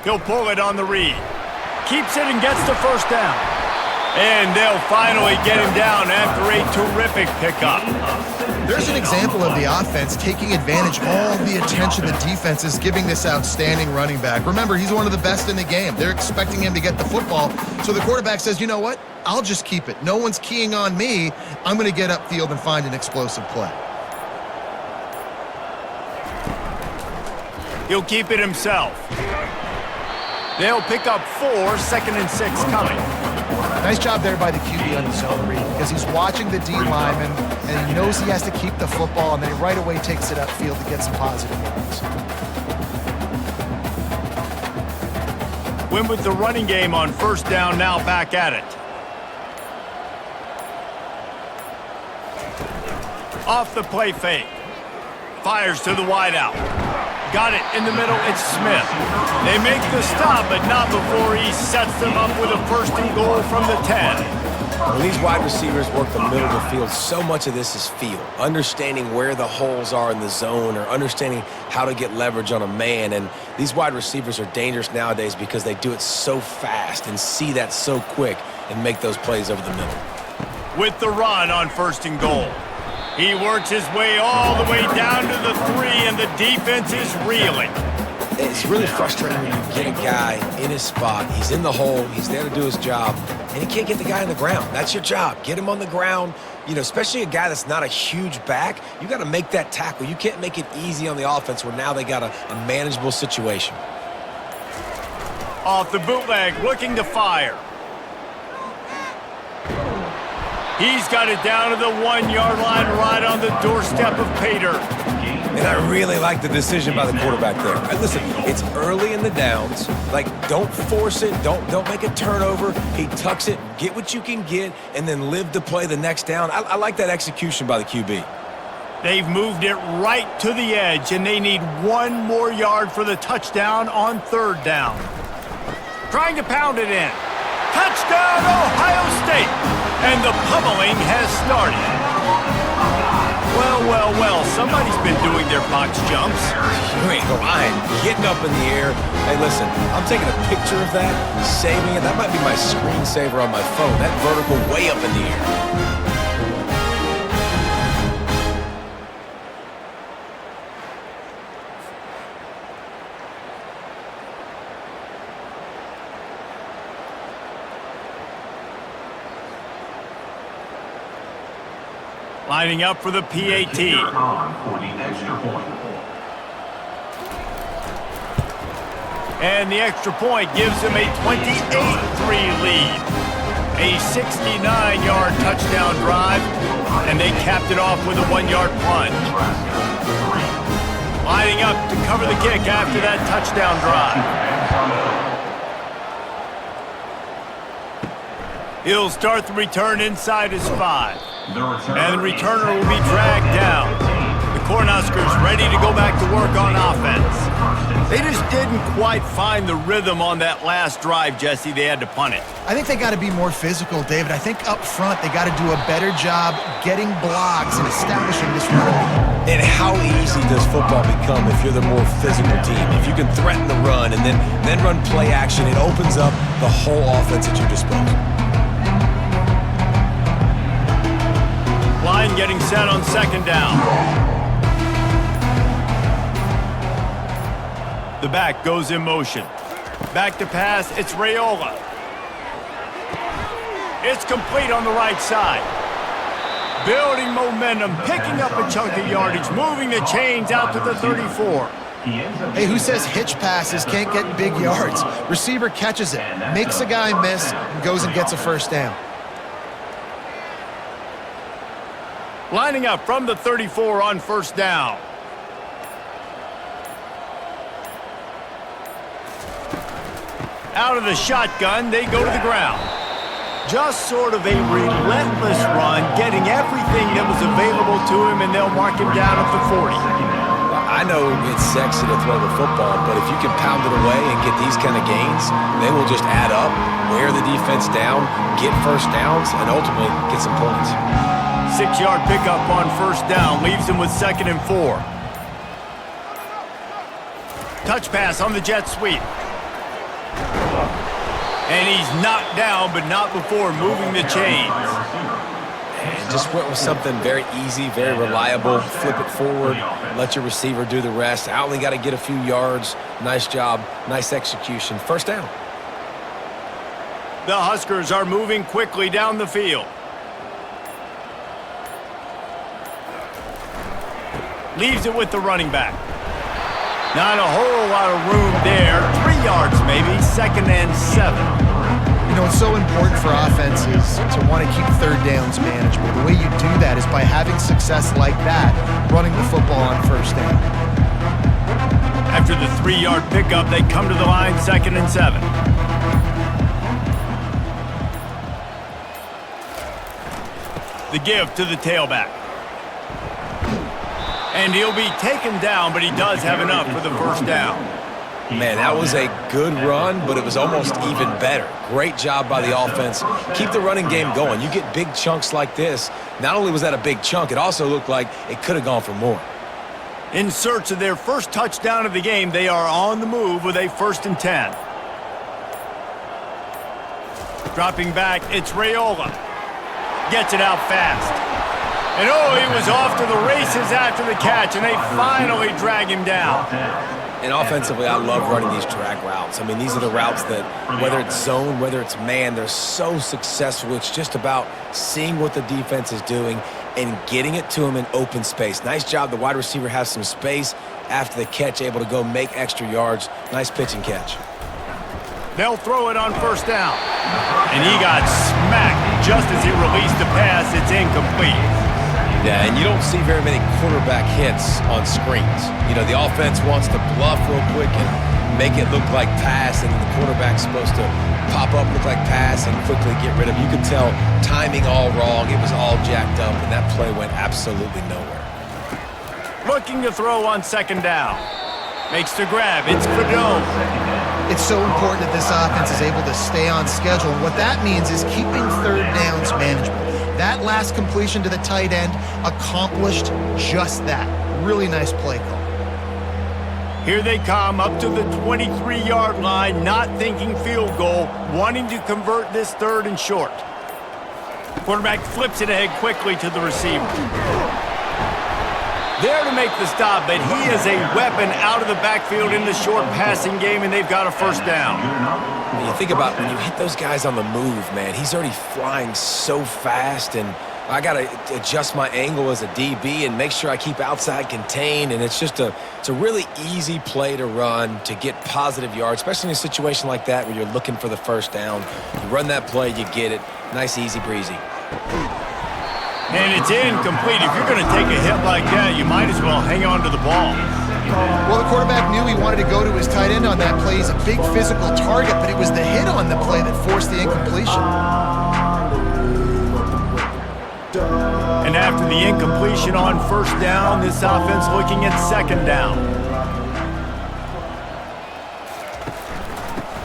He'll pull it on the read. Keeps it and gets the first down. And they'll finally get him down after a terrific pickup.
There's an example of the offense taking advantage of all the attention the defense is giving this outstanding running back. Remember, he's one of the best in the game. They're expecting him to get the football. So the quarterback says, you know what? I'll just keep it. No one's keying on me. I'm going to get upfield and find an explosive play.
He'll keep it himself. They'll pick up 4, 2nd and 6 coming.
Nice job there by the QB on the zone read because he's watching the D lineman and he knows he has to keep the football, and then he right away takes it upfield to get some positive yards.
Win with the running game on first down, now back at it. Off the play fake. Fires to the wideout. Got it in the middle, it's Smith. They make the stop, but not before he sets them up with a 1st and goal from the 10.
When these wide receivers work the middle of the field, so much of this is feel. Understanding where the holes are in the zone or understanding how to get leverage on a man. And these wide receivers are dangerous nowadays because they do it so fast and see that so quick and make those plays over the middle.
With the run on 1st and goal. He works his way all the way down to the 3, and the defense is reeling.
It's really frustrating when you get a guy in his spot. He's in the hole. He's there to do his job, and he can't get the guy on the ground. That's your job. Get him on the ground. You know, especially a guy that's not a huge back. You got to make that tackle. You can't make it easy on the offense where now they got a manageable situation.
Off the bootleg, looking to fire. He's got it down to the 1-yard line right on the doorstep of Pater.
And I really like the decision by the quarterback there. And listen, it's early in the downs. Like, don't force it. Don't make a turnover. He tucks it, get what you can get, and then live to play the next down. I like that execution by the QB.
They've moved it right to the edge, and they need 1 more yard for the touchdown on 3rd down. Trying to pound it in. Touchdown, Ohio State! And the pummeling has started. Well, somebody's been doing their box jumps.
You ain't lying. Getting up in the air. Hey, listen, I'm taking a picture of that, saving it. That might be my screensaver on my phone. That vertical way up in the air.
Lining up for the PAT.
For the extra point.
And the extra point gives them a 28-3 lead. A 69-yard touchdown drive, and they capped it off with a 1-yard plunge. Lining up to cover the kick after that touchdown drive. He'll start the return inside his 5. And the returner will be dragged down. The Cornhuskers ready to go back to work on offense. They just didn't quite find the rhythm on that last drive, Jesse. They had to punt it.
I think they got to be more physical, David. I think up front they got to do a better job getting blocks and establishing this run.
And how easy does football become if you're the more physical team? If you can threaten the run and then run play action, it opens up the whole offense at your disposal.
Line getting set on 2nd down. The back goes in motion. Back to pass, it's Raiola. It's complete on the right side. Building momentum, picking up a chunk of yardage, moving the chains out to the 34.
Hey, who says hitch passes can't get big yards? Receiver catches it, makes a guy miss, and goes and gets a 1st down.
Lining up from the 34 on 1st down. Out of the shotgun, they go to the ground. Just sort of a relentless run, getting everything that was available to him, and they'll mark him down at the 40.
I know it's sexy to throw the football, but if you can pound it away and get these kind of gains, they will just add up, wear the defense down, get 1st downs, and ultimately get some points.
6-yard pickup on 1st down leaves him with 2nd and 4. Touch pass on the jet sweep. And he's knocked down, but not before moving the chains.
And just went with something very easy, very reliable. Flip it forward, let your receiver do the rest. I only got to get a few yards. Nice job, nice execution. 1st down.
The Huskers are moving quickly down the field. Leaves it with the running back. Not a whole lot of room there. 3 yards maybe, 2nd and 7.
You know, it's so important for offenses to want to keep 3rd downs manageable. The way you do that is by having success like that, running the football on 1st down.
After the 3-yard pickup, they come to the line, 2nd and 7. The give to the tailback. And he'll be taken down, but he does have enough for the 1st down.
Man, that was a good run, but it was almost even better. Great job by the offense. Keep the running game going. You get big chunks like this. Not only was that a big chunk, it also looked like it could have gone for more.
In search of their 1st touchdown of the game, they are on the move with a 1st and 10. Dropping back, it's Raiola. Gets it out fast. And he was off to the races after the catch, and they finally drag him down.
And offensively, I love running these drag routes. I mean, these are the routes that, whether it's zone, whether it's man, they're so successful. It's just about seeing what the defense is doing and getting it to him in open space. Nice job. The wide receiver has some space after the catch, able to go make extra yards. Nice pitch and catch.
They'll throw it on first down. And he got smacked just as he released the pass. It's incomplete.
Yeah, and you don't see very many quarterback hits on screens. You know, the offense wants to bluff real quick and make it look like pass, and the quarterback's supposed to pop up, look like pass, and quickly get rid of it. You could tell timing all wrong. It was all jacked up, and that play went absolutely nowhere.
Looking to throw on second down. Makes the grab. It's Fedot.
It's so important that this offense is able to stay on schedule. And what that means is keeping third downs manageable. That last completion to the tight end accomplished just that. Really nice play call.
Here they come up to the 23-yard line, not thinking field goal, wanting to convert this third and short. Quarterback flips it ahead quickly to the receiver. There to make the stop, but he is a weapon out of the backfield in the short passing game, and they've got a first down.
When you think about when you hit those guys on the move, man, he's already flying so fast, and I got to adjust my angle as a DB and make sure I keep outside contained, and it's a really easy play to run to get positive yards, especially in a situation like that where you're looking for the first down. You run that play, you get it. Nice, easy breezy.
And it's incomplete. If you're going to take a hit like that, you might as well hang on to the ball.
Well, the quarterback knew he wanted to go to his tight end on that play. He's a big physical target, but it was the hit on the play that forced the incompletion.
And after the incompletion on first down, this offense looking at second down.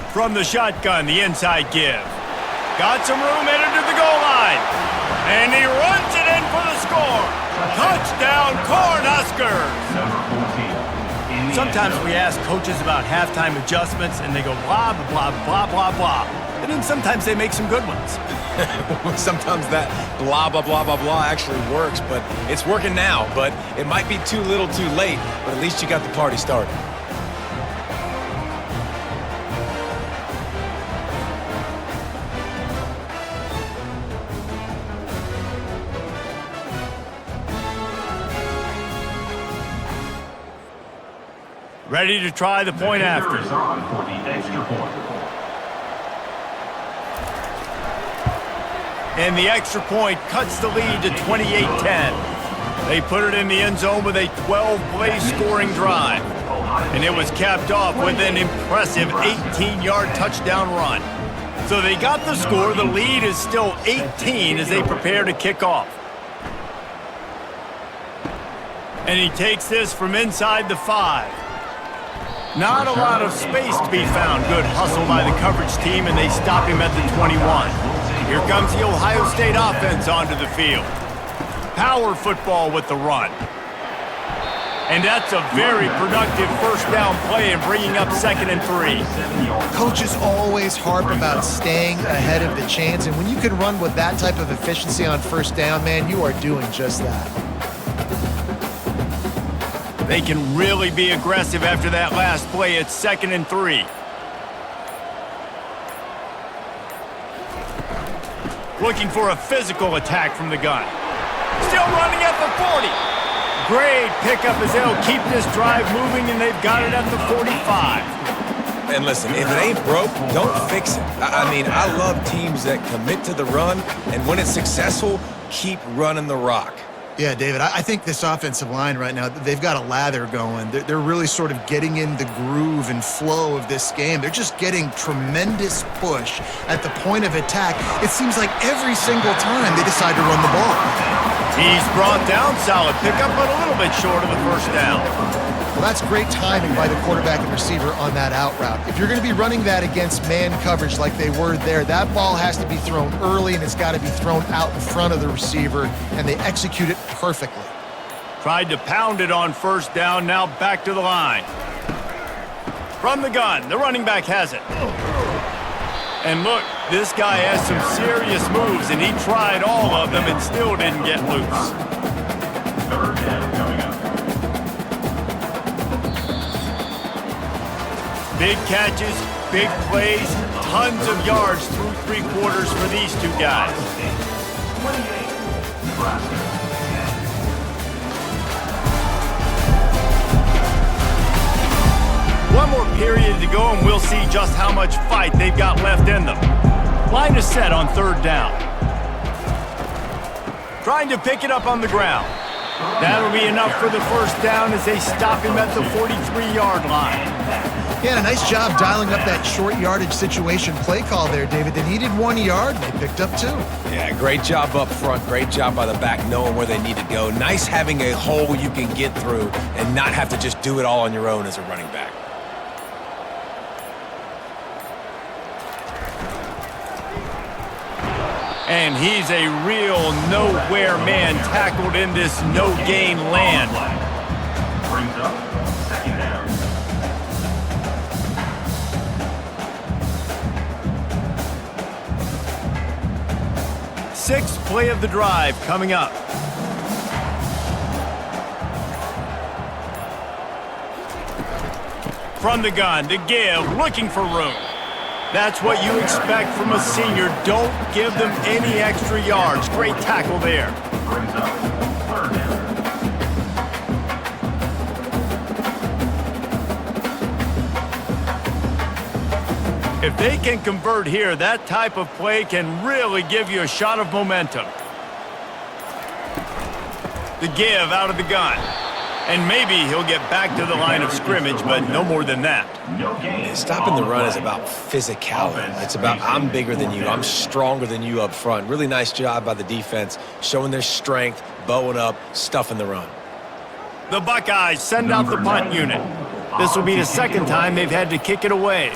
From the shotgun, the inside give. Got some room headed to the goal line. And he runs it in for the score. Touchdown, Cornhuskers. Sometimes we ask coaches about halftime adjustments, and they go blah, blah, blah, blah, blah. And then sometimes they make some good ones.
Sometimes that blah, blah, blah, blah, blah actually works, but it's working now. But it might be too little too late, but at least you got the party started.
Ready to try the point after. And the extra point cuts the lead to 28-10. They put it in the end zone with a 12-play scoring drive. And it was capped off with an impressive 18-yard touchdown run. So they got the score. The lead is still 18 as they prepare to kick off. And he takes this from inside the 5. Not a lot of space to be found. Good hustle by the coverage team, and they stop him at the 21. Here comes the Ohio State offense onto the field. Power football with the run. And that's a very productive first down play and bringing up 2nd and 3.
Coaches always harp about staying ahead of the chains, and when you can run with that type of efficiency on first down, man, you are doing just that.
They can really be aggressive after that last play. It's 2nd and 3. Looking for a physical attack from the gun. Still running at the 40. Great pickup as they'll keep this drive moving, and they've got it at the 45.
And listen, if it ain't broke, don't fix it. I mean, I love teams that commit to the run, and when it's successful, keep running the rock.
Yeah, David, I think this offensive line right now, they've got a lather going. They're really sort of getting in the groove and flow of this game. They're just getting tremendous push at the point of attack. It seems like every single time they decide to run the ball.
He's brought down, solid pickup, but a little bit short of the first down.
Well, that's great timing by the quarterback and receiver on that out route. If you're going to be running that against man coverage like they were there, that ball has to be thrown early, and it's got to be thrown out in front of the receiver, and they execute it perfectly.
Tried to pound it on first down, now back to the line. From the gun, the running back has it. And look, this guy has some serious moves, and he tried all of them and still didn't get loose.
Third down coming up.
Big catches, big plays, tons of yards through 3 quarters for these two guys.
28, Nebraska.
One more period to go, and we'll see just how much fight they've got left in them. Line is set on third down. Trying to pick it up on the ground. That'll be enough for the first down as they stop him at the 43-yard line.
Yeah, a nice job dialing up that short yardage situation play call there, David. They needed 1 yard, and they picked up 2.
Yeah, great job up front. Great job by the back knowing where they need to go. Nice having a hole you can get through and not have to just do it all on your own as a running back.
And he's a real nowhere man tackled in this no-gain land.
Brings up second down.
Sixth play of the drive coming up. From the gun to give, looking for room. That's what you expect from a senior. Don't give them any extra yards. Great tackle there.
Brings up third down.
If they can convert here, that type of play can really give you a shot of momentum. The give out of the gun. And maybe he'll get back to the line of scrimmage, but no more than that.
No gain.
Stopping the run is about physicality. It's about I'm bigger than you. I'm stronger than you up front. Really nice job by the defense, showing their strength, bowing up, stuffing the run.
The Buckeyes send out the punt unit. This will be the second time they've had to kick it away.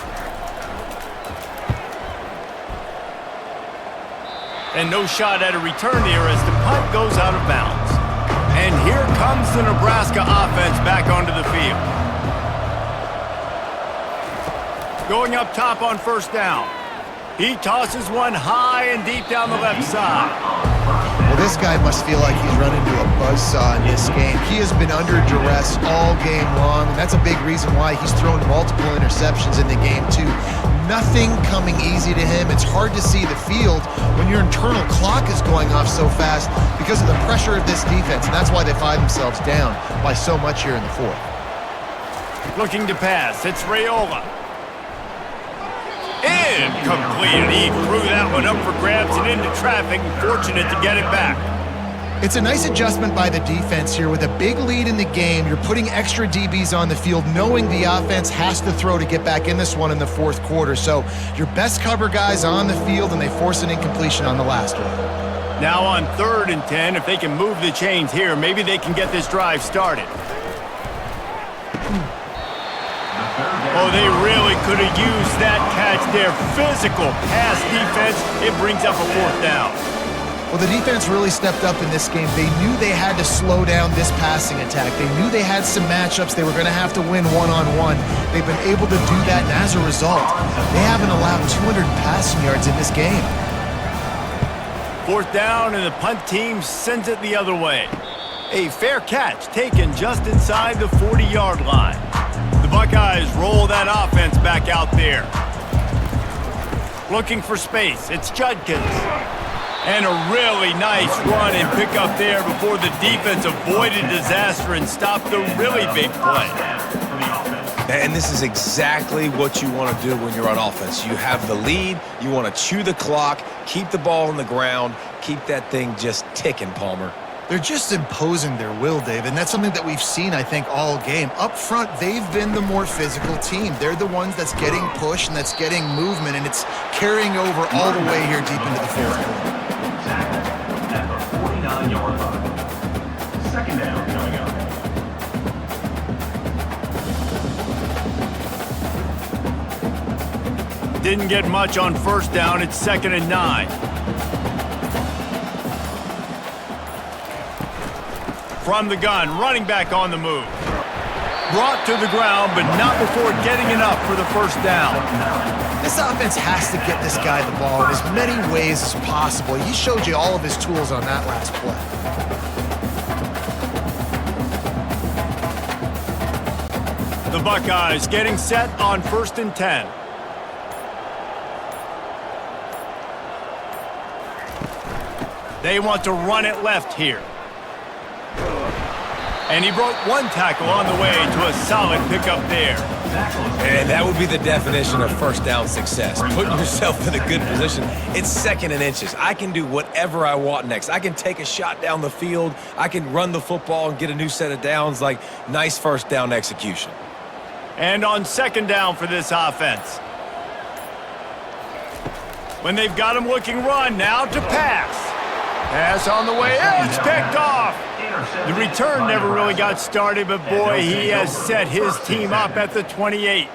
And no shot at a return here as the punt goes out of bounds. And here comes the Nebraska offense back onto the field. Going up top on first down. He tosses one high and deep down the left side.
Well, this guy must feel like he's run into a buzzsaw in this game. He has been under duress all game long, and that's a big reason why he's thrown multiple interceptions in the game, too. Nothing coming easy to him. It's hard to see the field when your internal clock is going off so fast because of the pressure of this defense, and that's why they find themselves down by so much here in the fourth.
Looking to pass. It's Raiola. Incomplete. He threw that one up for grabs and into traffic. Fortunate to get it back.
It's a nice adjustment by the defense here. With a big lead in the game, you're putting extra DBs on the field, knowing the offense has to throw to get back in this one in the fourth quarter. So your best cover guys on the field, and they force an incompletion on the last one.
Now on 3rd and 10, if they can move the chains here, maybe they can get this drive started. Oh, they really could have used that catch there. Physical pass defense. It brings up a 4th down.
Well, the defense really stepped up in this game. They knew they had to slow down this passing attack. They knew they had some matchups they were going to have to win one-on-one. They've been able to do that, and as a result, they haven't allowed 200 passing yards in this game.
4th down, and the punt team sends it the other way. A fair catch taken just inside the 40-yard line. The Buckeyes roll that offense back out there. Looking for space. It's Judkins. And a really nice run and pick up there before the defense avoided disaster and stopped the really big play.
And this is exactly what you want to do when you're on offense. You have the lead. You want to chew the clock, keep the ball on the ground, keep that thing just ticking, Palmer.
They're just imposing their will, David, and that's something that we've seen, I think, all game. Up front, they've been the more physical team. They're the ones that's getting pushed and that's getting movement, and it's carrying over all the way here deep into the fourth quarter.
At the 49-yard line. Second down coming up.
Didn't get much on 1st down. It's 2nd and 9. From the gun, running back on the move. Brought to the ground, but not before getting enough for the 1st down.
This offense has to get this guy the ball in as many ways as possible. He showed you all of his tools on that last play.
The Buckeyes getting set on 1st and 10. They want to run it left here. And he broke one tackle on the way to a solid pickup there.
And that would be the definition of first down success. Putting yourself in a good position. It's second and inches. I can do whatever I want next. I can take a shot down the field. I can run the football and get a new set of downs. Like, nice first down execution.
And on second down for this offense. When they've got him looking run, now to pass. Pass on the way, it's picked off. The return never really got started, but boy, he has set his team up at the 28.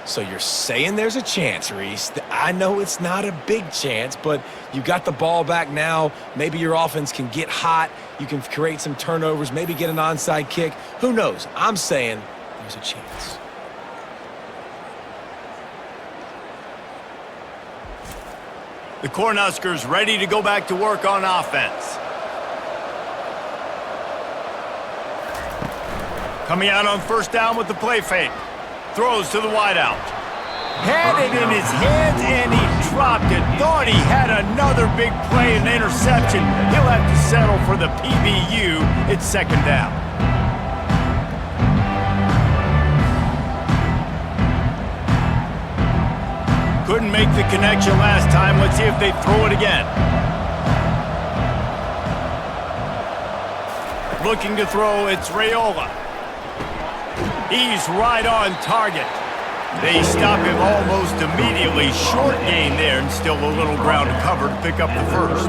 So you're saying there's a chance, Reese. I know it's not a big chance, but you got the ball back now. Maybe your offense can get hot. You can create some turnovers, maybe get an onside kick. Who knows? I'm saying there's a chance.
The Cornhuskers ready to go back to work on offense. Coming out on first down with the play fake. Throws to the wideout. Had it in his hands and he dropped it. Thought he had another big play and interception. He'll have to settle for the PBU. It's second down. Couldn't make the connection last time. Let's see if they throw it again. Looking to throw, it's Raiola. He's right on target. They stop him almost immediately. Short gain there and still a little ground to cover to pick up the first.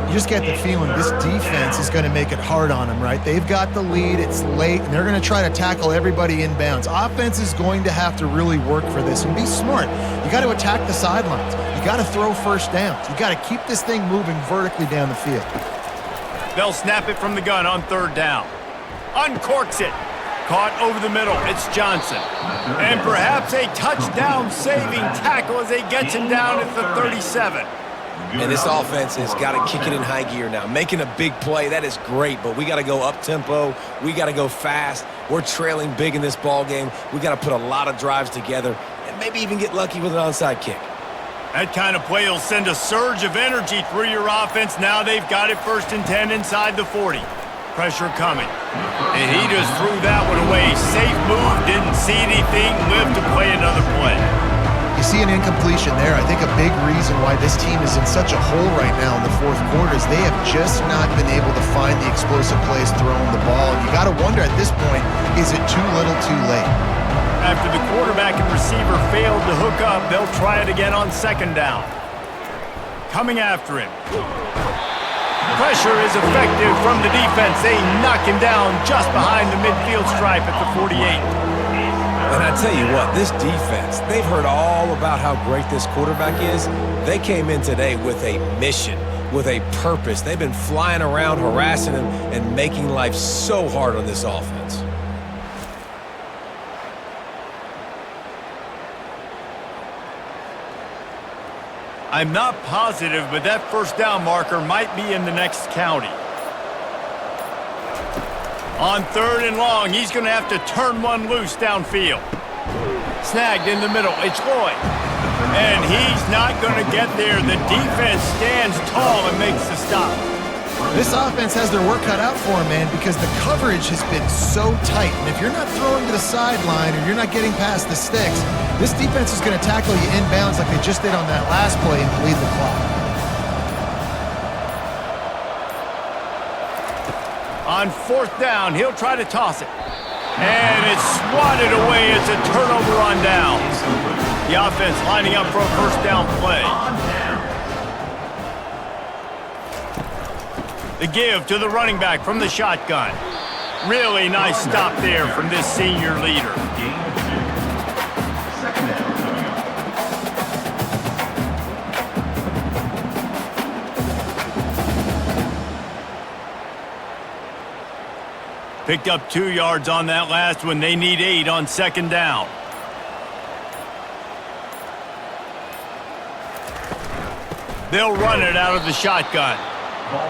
You just get the feeling this defense is going to make it hard on them, right? They've got the lead, it's late, and they're going to try to tackle everybody inbounds. Offense is going to have to really work for this and be smart. You got to attack the sidelines. You got to throw first downs. You got to keep this thing moving vertically down the field.
They'll snap it from the gun on third down. Uncorks it. Caught over the middle. It's Johnson. And perhaps a touchdown-saving tackle as they gets him down at the 37.
And this offense has got to kick it in high gear now. Making a big play, that is great, but we got to go up-tempo. We got to go fast. We're trailing big in this ball game. We got to put a lot of drives together and maybe even get lucky with an onside kick.
That kind of play will send a surge of energy through your offense. Now they've got it first and 10 inside the 40. Pressure coming. And he just threw that one away. Safe move, didn't see anything, lived to play another play.
You see an incompletion there. I think a big reason why this team is in such a hole right now in the fourth quarter is they have just not been able to find the explosive plays throwing the ball. And you got to wonder at this point, is it too little too late?
After the quarterback and receiver failed to hook up, they'll try it again on second down. Coming after him. Pressure is effective from the defense. They knock him down just behind the midfield stripe at the 48.
And I tell you what, this defense, they've heard all about how great this quarterback is. They came in today with a mission, with a purpose. They've been flying around, harassing him, and making life so hard on this offense.
I'm not positive, but that first down marker might be in the next county. On third and long, he's going to have to turn one loose downfield. Snagged in the middle, it's Lloyd. And he's not going to get there. The defense stands tall and makes the stop.
This offense has their work cut out for them, man, because the coverage has been so tight. And if you're not throwing to the sideline or you're not getting past the sticks, this defense is going to tackle you inbounds like they just did on that last play and bleed the clock.
On fourth down, he'll try to toss it. And it's swatted away. It's a turnover on downs. The offense lining up for a first down play. The give to the running back from the shotgun. Really nice stop there from this senior leader. Picked up 2 yards on that last one. They need 8 on second down. They'll run it out of the shotgun.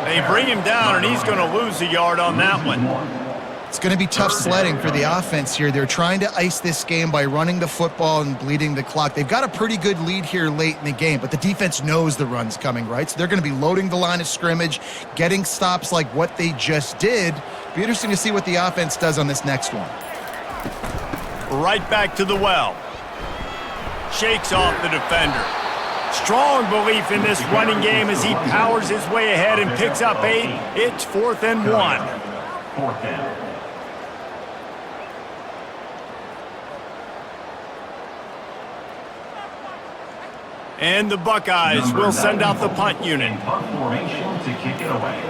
They bring him down, and he's going to lose a yard on that one.
It's going to be tough sledding for the offense here. They're trying to ice this game by running the football and bleeding the clock. They've got a pretty good lead here late in the game, but the defense knows the run's coming, right? So they're going to be loading the line of scrimmage, getting stops like what they just did. Be interesting to see what the offense does on this next one.
right back to the well. Shakes off the defender. Strong belief in this running game as he powers his way ahead and picks up 8. It's 4th and 1.
4th down.
And the Buckeyes will send out the punt unit.
Punt formation to kick it away.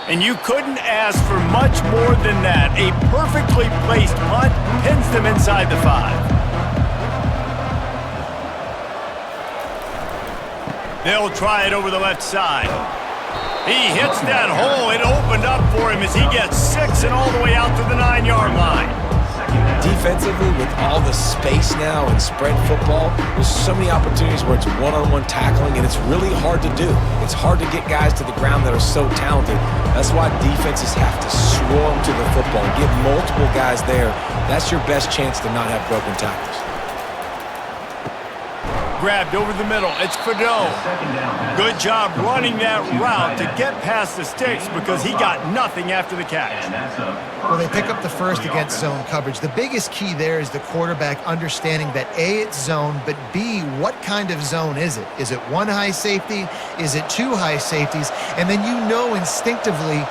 And you couldn't ask for much more than that. A perfectly placed punt pins them inside the 5. They'll try it over the left side. He hits that hole. It opened up for him as he gets 6 and all the way out to the 9-yard line.
Defensively, with all the space now and spread football, there's so many opportunities where it's one-on-one tackling, and it's really hard to do. It's hard to get guys to the ground that are so talented. That's why defenses have to swarm to the football and get multiple guys there. That's your best chance to not have broken tackles.
Grabbed over the middle. It's Fado. Good job running that route to get past the sticks because he got nothing after the catch.
Well, they pick up the first against zone coverage. The biggest key there is the quarterback understanding that A, it's zone, but B, what kind of zone is it? Is it 1 high safety? Is it 2 high safeties? And then you know instinctively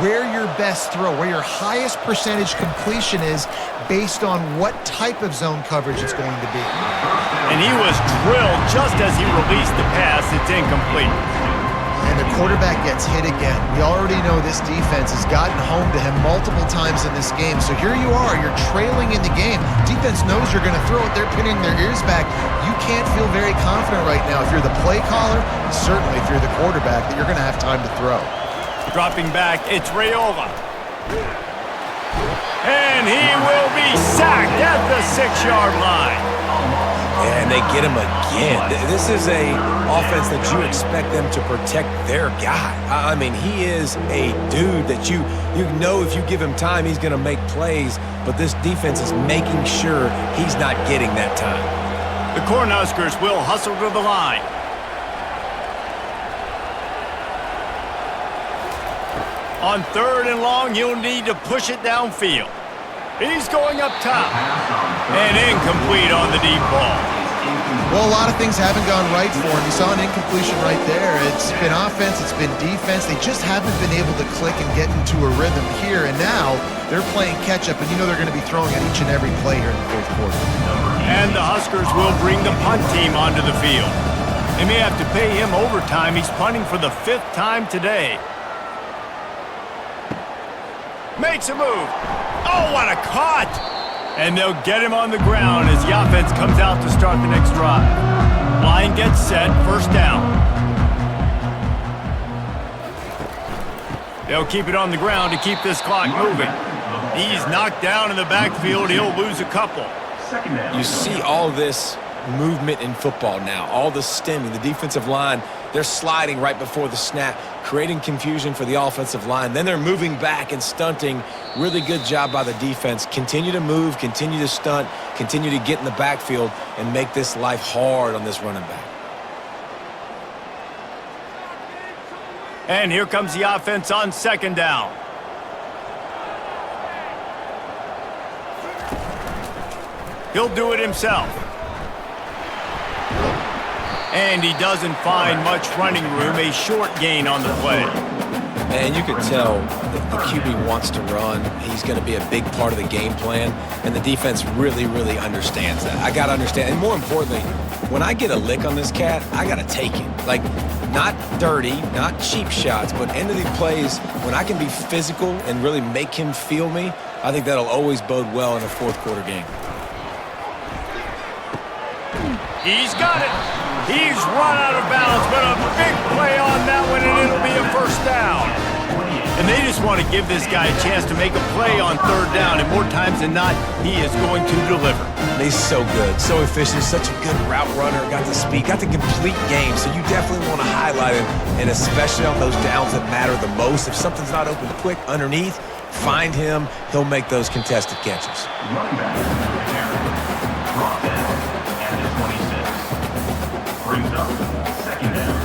where your best throw, where your highest percentage completion is based on what type of zone coverage it's going to be.
And he was drilled just as he released the pass. It's incomplete.
And the quarterback gets hit again. We already know this defense has gotten home to him multiple times in this game. So here you are, you're trailing in the game. Defense knows you're going to throw it. They're pinning their ears back. You can't feel very confident right now if you're the play caller, certainly if you're the quarterback, that you're going to have time to throw.
Dropping back, it's Raiola. And he will be sacked at the 6-yard line.
And they get him again. This is a offense that you expect them to protect their guy. I mean, he is a dude that you know if you give him time, he's going to make plays. But this defense is making sure he's not getting that time.
The Cornhuskers will hustle to the line. On 3rd and long, you'll need to push it downfield. He's going up top. And incomplete on the deep ball.
Well, a lot of things haven't gone right for him. You saw an incompletion right there. It's been offense, it's been defense. They just haven't been able to click and get into a rhythm here. And now they're playing catch-up, and you know they're going to be throwing at each and every play here in the 4th quarter.
And the Huskers will bring the punt team onto the field. They may have to pay him overtime. He's punting for the 5th time today. Makes a move. Oh, what a cut! And they'll get him on the ground as the offense comes out to start the next drive. Line gets set, 1st down. They'll keep it on the ground to keep this clock moving. He's knocked down in the backfield. He'll lose a couple.
You see all this movement in football now, all the stemming, the defensive line, they're sliding right before the snap, creating confusion for the offensive line. Then they're moving back and stunting. Really good job by the defense. Continue to move, continue to stunt, continue to get in the backfield and make this life hard on this running back.
And here comes the offense on 2nd down. He'll do it himself. And he doesn't find much running room, a short gain on the play.
And you can tell that the QB wants to run. He's going to be a big part of the game plan, and the defense really, really understands that. I got to understand, and more importantly, when I get a lick on this cat, I got to take it. Like, not dirty, not cheap shots, but end of the plays, when I can be physical and really make him feel me, I think that'll always bode well in a 4th quarter game.
He's got it. He's run out of bounds, but a big play on that one, and it'll be a 1st down. And they just want to give this guy a chance to make a play on 3rd down, and more times than not, he is going to deliver.
He's so good, so efficient, such a good route runner, got the speed, got the complete game, so you definitely want to highlight him, and especially on those downs that matter the most. If something's not open quick underneath, find him, he'll make those contested catches.
Running back, drop down at the 26. Brings up 2nd down.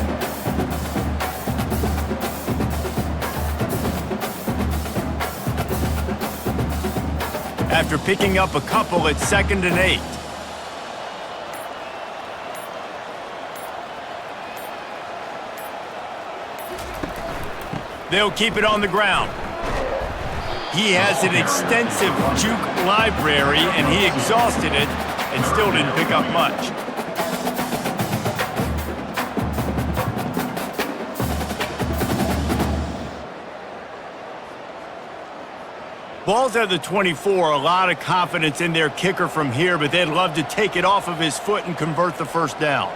after picking up a couple at 2nd and 8. They'll keep it on the ground. He has an extensive juke library, and he exhausted it and still didn't pick up much. Ball's at the 24, a lot of confidence in their kicker from here, but they'd love to take it off of his foot and convert the first down.